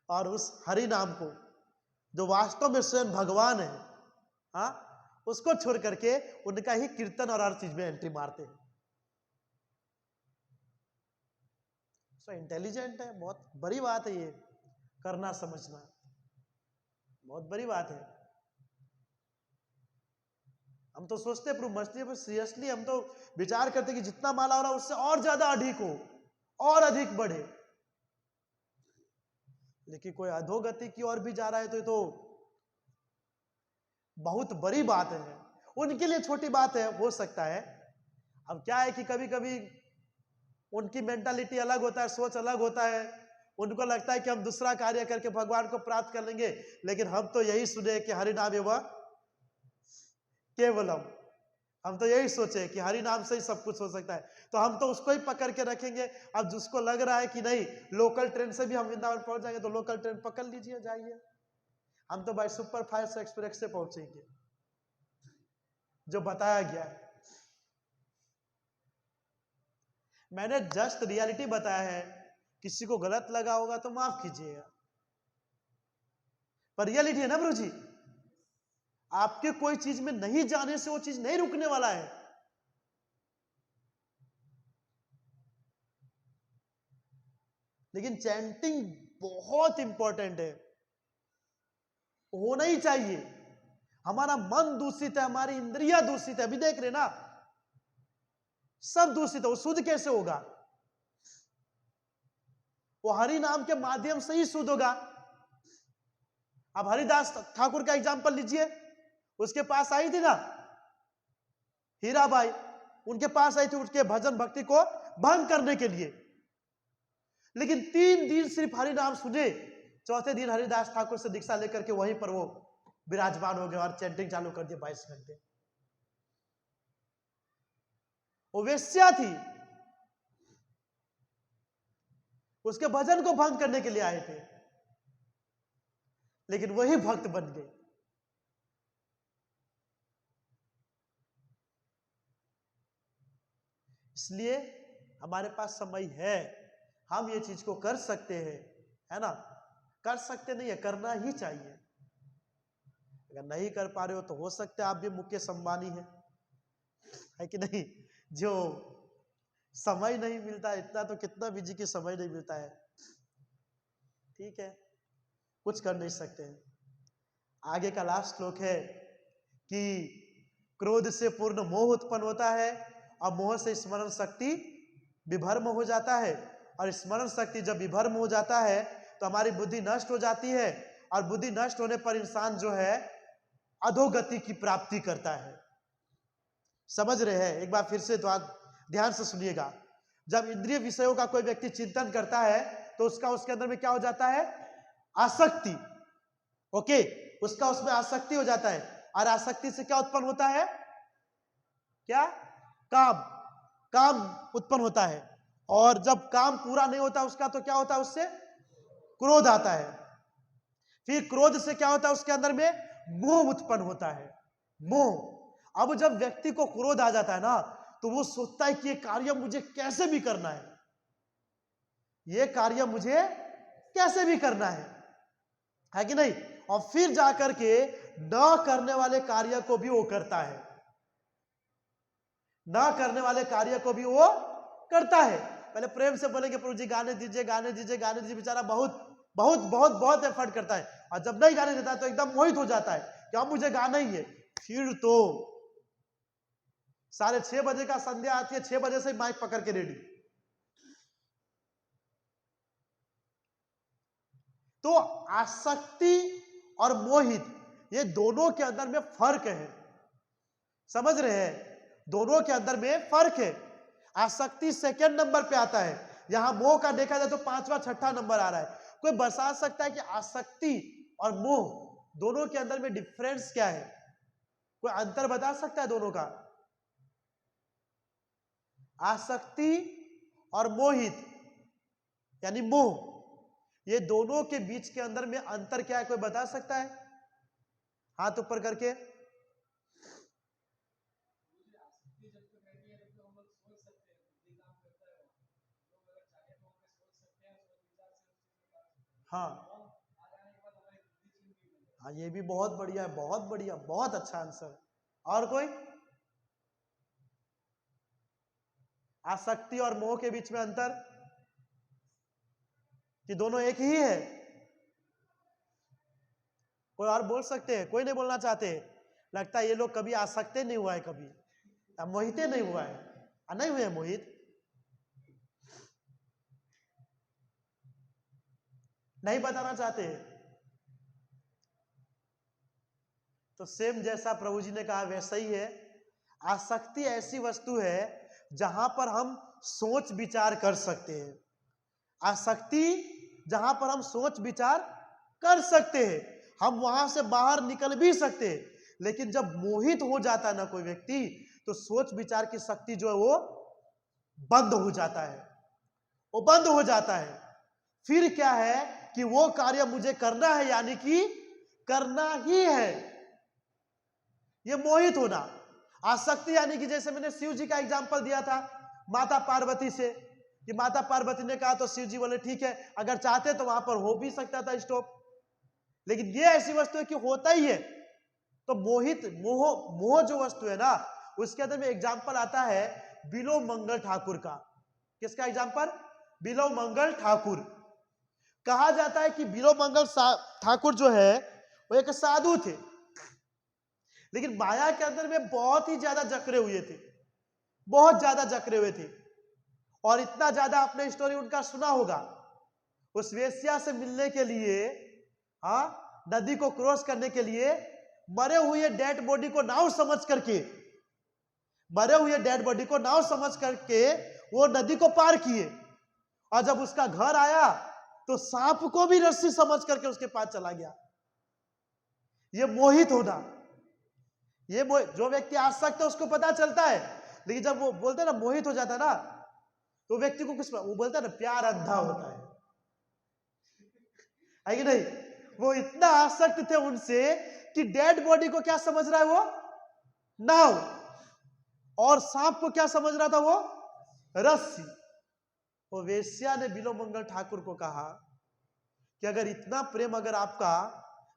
और उस हरि नाम को जो वास्तव में स्वयं भगवान है, हाँ, उसको छोड़ करके उनका ही कीर्तन और हर चीज में एंट्री मारते हैं। सो इंटेलिजेंट है, बहुत बड़ी बात है ये करना समझना, बहुत बड़ी बात है। हम तो सोचते हैं मस्ती पर, सीरियसली हम तो विचार करते कि जितना माला हो रहा है उससे और ज्यादा अधिक हो और अधिक बढ़े। लेकिन कोई अधोगति की ओर भी जा रहा है तो ये तो बहुत बड़ी बात है। उनके लिए छोटी बात है, हो सकता है। अब क्या है कि कभी कभी उनकी मेंटालिटी अलग होता है, सोच अलग होता है। उनको लगता है कि हम दूसरा कार्य करके भगवान को प्राप्त कर लेंगे, लेकिन हम तो यही सुने कि हरि नाम एवं केवलम। हम तो यही सोचे कि हरि नाम से ही सब कुछ हो सकता है, तो हम तो उसको ही पकड़ के रखेंगे। अब जिसको लग रहा है कि नहीं लोकल ट्रेन से भी हम वृंदावन पहुंच जाएंगे, तो लोकल ट्रेन पकड़ लीजिए, जाइए। हम तो भाई सुपर फास्ट एक्सप्रेस से पहुंचेंगे जो बताया गया है। मैंने जस्ट रियलिटी बताया है, किसी को गलत लगा होगा तो माफ कीजिएगा, पर रियलिटी है ना प्रभु जी। आपके कोई चीज में नहीं जाने से वो चीज नहीं रुकने वाला है। लेकिन चैंटिंग बहुत इंपॉर्टेंट है, होना ही चाहिए। हमारा मन दूषित है, हमारी इंद्रियां दूषित है, अभी देख रहे ना, सब दूषित है, वो शुद्ध कैसे होगा? वो हरि नाम के माध्यम से ही शुद्ध होगा। अब हरिदास ठाकुर का एग्जांपल लीजिए, उसके पास आई थी ना हीराबाई, उनके पास आई थी उसके भजन भक्ति को भंग करने के लिए। लेकिन 3 दिन सिर्फ हरि नाम सुने, चौथे दिन हरिदास ठाकुर से दीक्षा लेकर के वहीं पर वो विराजमान हो गए और चैंटिंग चालू कर दिया 22 घंटे। वो वेश्या थी, उसके भजन को भंग करने के लिए आए थे, लेकिन वही भक्त बन गए। इसलिए हमारे पास समय है, हम ये चीज को कर सकते हैं, है ना? कर सकते नहीं है, करना ही चाहिए। अगर नहीं कर पा रहे हो तो हो सकता है आप भी मुकेश अंबानी है कि नहीं, जो समय नहीं मिलता इतना, तो कितना बिजी की समय नहीं मिलता है। ठीक है, कुछ कर नहीं सकते हैं। आगे का लास्ट श्लोक है कि क्रोध से पूर्ण मोह उत्पन्न होता है और मोह से स्मरण शक्ति विभर्म हो जाता है, और स्मरण शक्ति जब विभर्म हो जाता है तो हमारी बुद्धि नष्ट हो जाती है, और बुद्धि नष्ट होने पर इंसान जो है अधोगति की प्राप्ति करता है। समझ रहे हैं? एक बार फिर से तो आप ध्यान से सुनिएगा। जब इंद्रिय विषयों का कोई व्यक्ति चिंतन करता है तो उसके अंदर में क्या हो जाता है? आसक्ति। ओके, उसका उसमें आसक्ति हो जाता है, और आसक्ति से क्या उत्पन्न होता है? क्या? काम उत्पन्न होता है, और जब काम पूरा नहीं होता उसका तो क्या होता है? उससे क्रोध आता है। फिर क्रोध से क्या होता है? उसके अंदर में मोह उत्पन्न होता है, मोह। अब जब व्यक्ति को क्रोध आ जाता है ना, तो वो सोचता है कि ये कार्य मुझे कैसे भी करना है, ये कार्य मुझे कैसे भी करना है कि नहीं? और फिर जाकर के न करने वाले कार्य को भी वो करता है, न करने वाले कार्य को भी वो करता है। पहले प्रेम से बोलेंगे प्रभु जी गाने दीजिए, गाने दीजिए, गाने दीजिए, बेचारा बहुत बहुत बहुत बहुत एफर्ट करता है, और जब नहीं गाने देता है तो एकदम मोहित हो जाता है कि अब मुझे गाना ही है। फिर तो 6:30 बजे का संध्या आती है, 6 बजे से माइक पकड़ के रेडी। तो आसक्ति और मोहित, ये दोनों के अंदर में फर्क है। समझ रहे हैं? दोनों के अंदर में फर्क है। आसक्ति सेकंड नंबर पे आता है, यहां मोह का देखा जाए तो 5वां 6ठा नंबर आ रहा है। कोई बता सकता है कि आसक्ति और मोह दोनों के अंदर में डिफरेंस क्या है? कोई अंतर बता सकता है दोनों का? आसक्ति और मोहित यानी मोह, ये दोनों के बीच के अंदर में अंतर क्या है? कोई बता सकता है? हाथ ऊपर करके। हाँ हाँ, ये भी बहुत बढ़िया है, बहुत बढ़िया, बहुत अच्छा आंसर। और कोई? आसक्ति और मोह के बीच में अंतर कि दोनों एक ही है? कोई और बोल सकते हैं? कोई नहीं बोलना चाहते? लगता है ये लोग कभी आसक्ति नहीं हुआ है, कभी मोहित नहीं हुआ है, नहीं हुए मोहित, नहीं बताना चाहते? तो सेम जैसा प्रभु जी ने कहा वैसा ही है। आसक्ति ऐसी वस्तु है जहां पर हम सोच विचार कर सकते हैं। आसक्ति जहां पर हम सोच विचार कर सकते हैं, हम वहां से बाहर निकल भी सकते हैं। लेकिन जब मोहित हो जाता है ना कोई व्यक्ति, तो सोच विचार की शक्ति जो है वो बंद हो जाता है, वो बंद हो जाता है। फिर क्या है कि वो कार्य मुझे करना है, यानी कि करना ही है, ये मोहित होना। आसक्ति यानी कि जैसे मैंने शिव जी का एग्जांपल दिया था माता पार्वती से, कि माता पार्वती ने कहा तो शिव जी बोले ठीक है, अगर चाहते तो वहां पर हो भी सकता था स्टॉप, लेकिन ये ऐसी वस्तु है कि होता ही है। तो मोहित मोह जो वस्तु है ना, उसके अंदर में एग्जांपल आता है बिलो मंगल ठाकुर का। किसका एग्जांपल? बिलो मंगल ठाकुर। कहा जाता है कि बिलो मंगल ठाकुर जो है वो एक साधु थे, लेकिन माया के अंदर में बहुत ही ज्यादा जकड़े हुए थे, बहुत ज्यादा जकड़े हुए थे। और इतना ज्यादा आपने स्टोरी उनका सुना होगा, उस वेश्या से मिलने के लिए, हाँ, नदी को क्रॉस करने के लिए मरे हुए डेड बॉडी को नाव समझ करके, मरे हुए डेड बॉडी को नाव समझ करके वो नदी को पार किए, और जब उसका घर आया तो सांप को भी रस्सी समझ करके उसके पास चला गया। ये मोहित होना, ये जो व्यक्ति आसक्त है उसको पता चलता है, लेकिन जब वो बोलते हैं ना मोहित हो जाता है ना, तो व्यक्ति को कुछ, वो बोलता है ना प्यार अंधा होता है कि नहीं? वो इतना आसक्त थे उनसे कि डेड बॉडी को क्या समझ रहा है वो? नाव, और सांप को क्या समझ रहा था वो? रस्सी। वो वेश्या ने बिलो मंगल ठाकुर को कहा कि अगर इतना प्रेम अगर आपका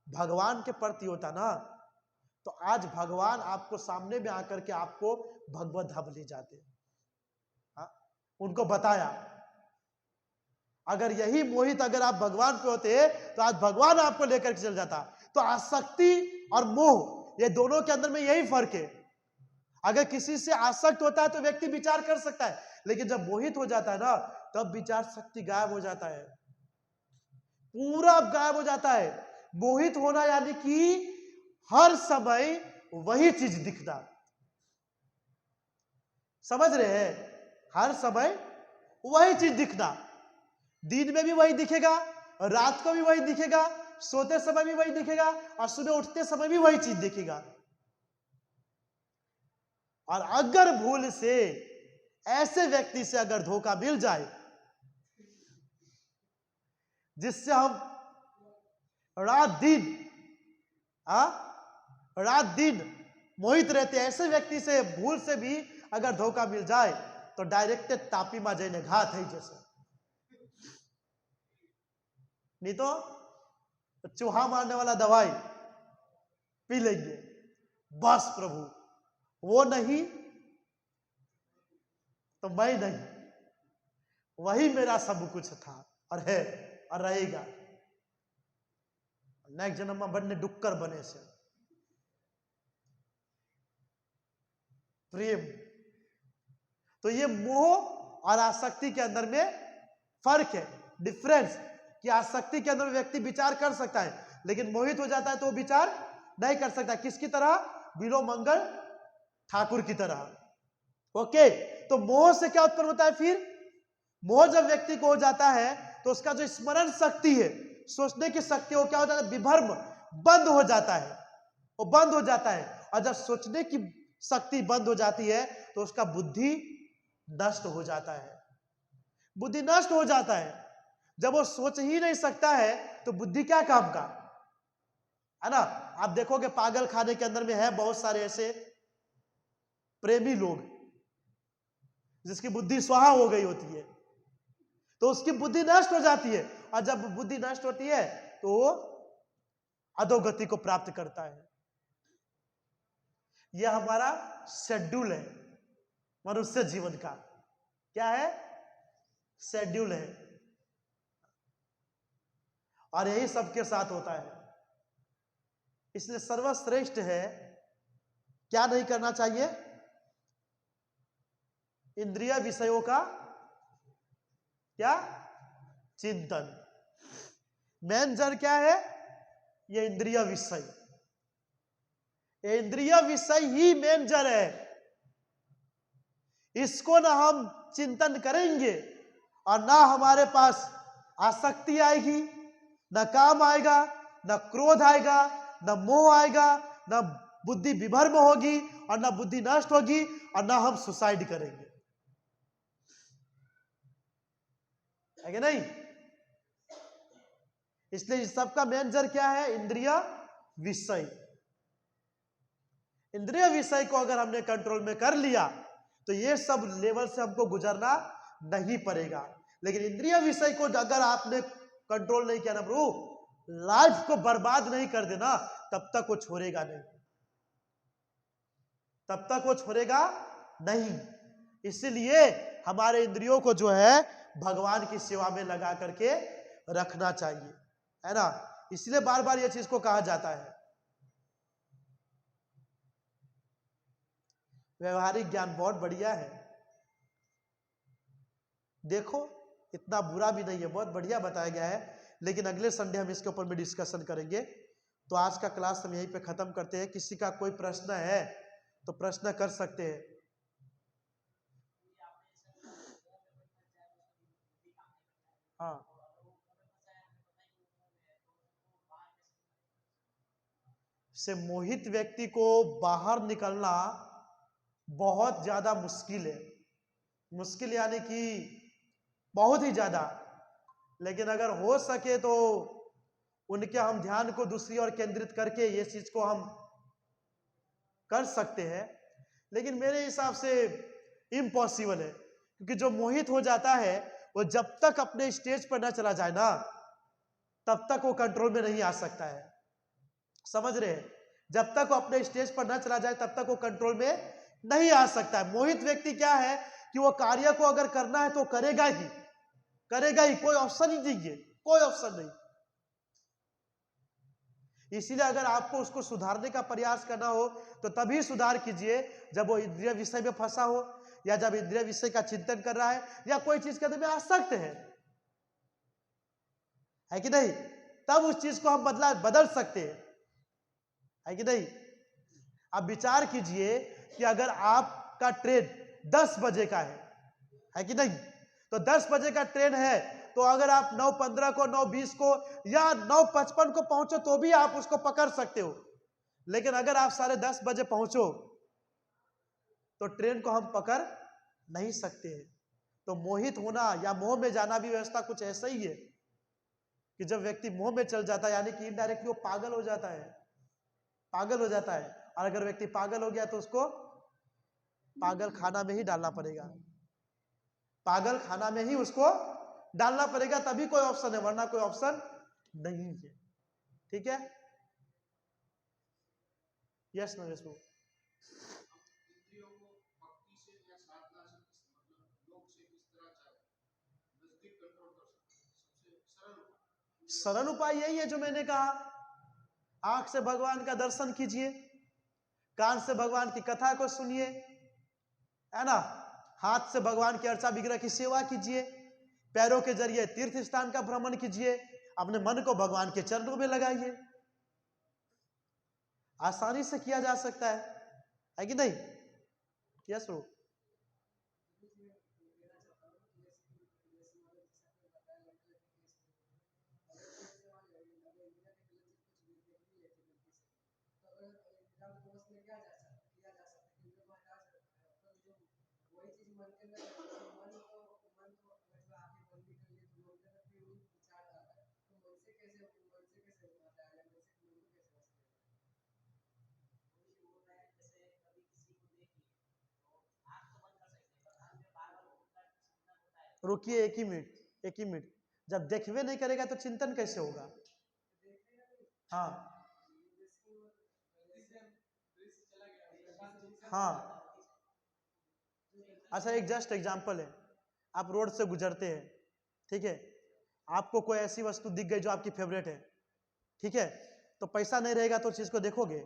भगवान के प्रति होता ना, तो आज भगवान आपको सामने में आकर के आपको भगवत धाम ले जाते। हाँ? उनको बताया अगर यही मोहित अगर आप भगवान पे होते तो आज भगवान आपको लेकर के चल जाता। तो आसक्ति और मोह, ये दोनों के अंदर में यही फर्क है। अगर किसी से आसक्त होता है तो व्यक्ति विचार कर सकता है, लेकिन जब मोहित हो जाता है ना, तब विचार शक्ति गायब हो जाता है, पूरा गायब हो जाता है। मोहित होना यानी कि हर समय वही चीज दिखना, समझ रहे हैं? हर समय वही चीज दिखना, दिन में भी वही दिखेगा, रात को भी वही दिखेगा, सोते समय भी वही दिखेगा, और सुबह उठते समय भी वही चीज दिखेगा। और अगर भूल से ऐसे व्यक्ति से अगर धोखा मिल जाए जिससे हम रात दिन मोहित रहते, ऐसे व्यक्ति से भूल से भी अगर धोखा मिल जाए तो डायरेक्ट तापी मा जाने घात है जैसे, नहीं तो चूहा मारने वाला दवाई पी लेंगे। बस प्रभु, वो नहीं तो मैं नहीं, वही मेरा सब कुछ था और है और रहेगा। नेक्स्ट जन्म में बनने डुक्कर बने से प्रेम। तो ये मोह और आसक्ति के अंदर में फर्क है, डिफरेंस, कि आसक्ति के अंदर व्यक्ति विचार कर सकता है, लेकिन मोहित हो जाता है तो वो विचार नहीं कर सकता। किसकी तरह? बिलो मंगल ठाकुर की तरह। ओके, तो मोह से क्या उत्पन्न होता है? फिर मोह जब व्यक्ति को हो जाता है तो उसका जो स्मरण शक्ति है, सोचने की शक्ति, वो क्या हो जाता है? विभर्म, बंद हो जाता है, वो बंद हो जाता है। और जब सोचने की शक्ति बंद हो जाती है तो उसका बुद्धि नष्ट हो जाता है, बुद्धि नष्ट हो जाता है। जब वो सोच ही नहीं सकता है तो बुद्धि क्या काम का, है ना? आप देखोगे पागल खाने के अंदर में है बहुत सारे ऐसे प्रेमी लोग जिसकी बुद्धि स्वाहा हो गई होती है, तो उसकी बुद्धि नष्ट हो जाती है, और जब बुद्धि नष्ट होती है तो वो अधोगति को प्राप्त करता है। यह हमारा शेड्यूल है मनुष्य जीवन का। क्या है? शेड्यूल है, और यही सबके साथ होता है। इसलिए सर्वश्रेष्ठ है, क्या नहीं करना चाहिए? इंद्रिय विषयों का क्या? चिंतन। मेन जड़ क्या है? ये इंद्रिय विषय, इंद्रिय विषय ही मेन जड़ है। इसको ना हम चिंतन करेंगे और ना हमारे पास आसक्ति आएगी, ना काम आएगा, ना क्रोध आएगा, ना मोह आएगा, ना बुद्धि विभर्म होगी, और ना बुद्धि नष्ट होगी, और ना हम सुसाइड करेंगे, है कि नहीं? इसलिए इस सबका मेन जड़ क्या है? इंद्रिय विषय। इंद्रिय विषय को अगर हमने कंट्रोल में कर लिया तो ये सब लेवल से हमको गुजरना नहीं पड़ेगा। लेकिन इंद्रिय विषय को अगर आपने कंट्रोल नहीं किया ना प्रभु, लाइफ को बर्बाद नहीं कर देना, तब तक वो छोड़ेगा नहीं, तब तक वो छोड़ेगा नहीं। इसलिए हमारे इंद्रियों को जो है भगवान की सेवा में लगा करके रखना चाहिए, है ना? इसलिए बार बार ये चीज को कहा जाता है। व्यवहारिक ज्ञान बहुत बढ़िया है, देखो इतना बुरा भी नहीं है, बहुत बढ़िया बताया गया है। लेकिन अगले संडे हम इसके ऊपर में डिस्कशन करेंगे। तो आज का क्लास हम यहीं पे खत्म करते हैं। किसी का कोई प्रश्न है तो प्रश्न कर सकते हैं। हाँ, से मोहित व्यक्ति को बाहर निकलना बहुत ज्यादा मुश्किल है, मुश्किल यानी कि बहुत ही ज्यादा। लेकिन अगर हो सके तो उनके हम ध्यान को दूसरी ओर केंद्रित करके ये चीज को हम कर सकते हैं। लेकिन मेरे हिसाब से इम्पॉसिबल है, क्योंकि जो मोहित हो जाता है वो जब तक अपने स्टेज पर ना चला जाए ना, तब तक वो कंट्रोल में नहीं आ सकता है, समझ रहे हैं? जब तक वो अपने स्टेज पर ना चला जाए तब तक वो कंट्रोल में नहीं आ सकता है। मोहित व्यक्ति क्या है कि वो कार्य को अगर करना है तो करेगा ही, करेगा ही, कोई ऑप्शन ही नहीं है, कोई ऑप्शन नहीं। इसीलिए अगर आपको उसको सुधारने का प्रयास करना हो तो तभी सुधार कीजिए जब वो इंद्रिय विषय में फंसा हो, या जब इंद्रिय विषय का चिंतन कर रहा है, या कोई चीज करने में आसक्त है कि नहीं, तब उस चीज को हम बदल सकते हैं, है कि नहीं। अब विचार कीजिए कि अगर आपका ट्रेन 10 बजे का है कि नहीं, तो 10 बजे का ट्रेन है, तो अगर आप 9:15 को, 9:20 को या 9:55 को पहुंचो तो भी आप उसको पकड़ सकते हो। लेकिन अगर आप 10:30 बजे पहुंचो तो ट्रेन को हम पकड़ नहीं सकते हैं। तो मोहित होना या मोह में जाना भी व्यवस्था कुछ ऐसा ही है कि जब व्यक्ति मोह में चल जाता है, यानी कि इनडायरेक्टली वो पागल हो जाता है, पागल हो जाता है। और अगर व्यक्ति पागल हो गया तो उसको पागल खाना में ही डालना पड़ेगा, पागल खाना में ही उसको डालना पड़ेगा, तभी कोई ऑप्शन है, वरना कोई ऑप्शन नहीं है। ठीक है, यस नरेश बाबू। सरल उपाय यही है जो मैंने कहा, आंख से भगवान का दर्शन कीजिए, कान से भगवान की कथा को सुनिए, है ना, हाथ से भगवान की अर्चा विग्रह की सेवा कीजिए, पैरों के जरिए तीर्थ स्थान का भ्रमण कीजिए, अपने मन को भगवान के चरणों में लगाइए। आसानी से किया जा सकता है कि नहीं। यस रो। रुकिए, एक ही मिनट, एक ही मिनट। जब देखवे नहीं करेगा तो चिंतन कैसे होगा। हाँ हाँ, अच्छा एक जस्ट एग्जांपल है, आप रोड से गुजरते हैं, ठीक है, आपको कोई ऐसी वस्तु दिख गई जो आपकी फेवरेट है, ठीक है, तो पैसा नहीं रहेगा तो चीज को देखोगे,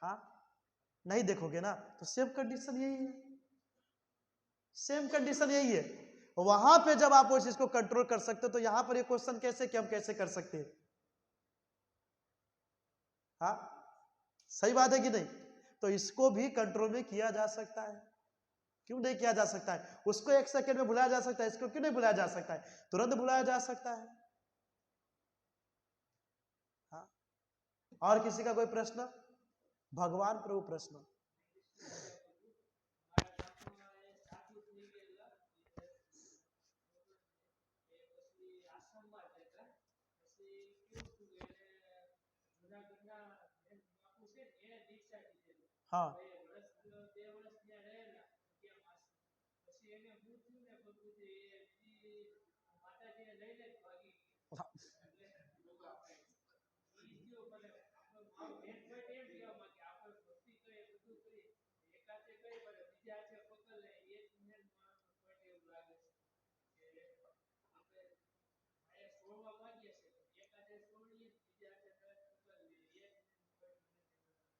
हाँ नहीं देखोगे ना। तो सेम कंडीशन यही है, सेम कंडीशन यही है। वहां पे जब आप उस चीज को कंट्रोल कर सकते हो तो यहां पर ये क्वेश्चन कैसे कि हम कैसे कर सकते हैं। हाँ सही बात है कि नहीं। तो इसको भी कंट्रोल में किया जा सकता है, क्यों नहीं किया जा सकता है। उसको 1 सेकंड में भुलाया जा सकता है, इसको क्यों नहीं भुलाया जा सकता है, तुरंत भुलाया जा सकता है। हाँ, और किसी का कोई प्रश्न। भगवान प्रभु प्रश्न। हाँ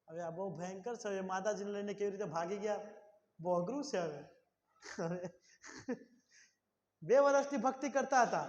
હવે આ બહુ ભયંકર છે, હવે માતાજીને લઈને કેવી રીતે ભાગી ગયા, બહુ અઘરું છે હવે. બે વર્ષથી ભક્તિ કરતા હતા,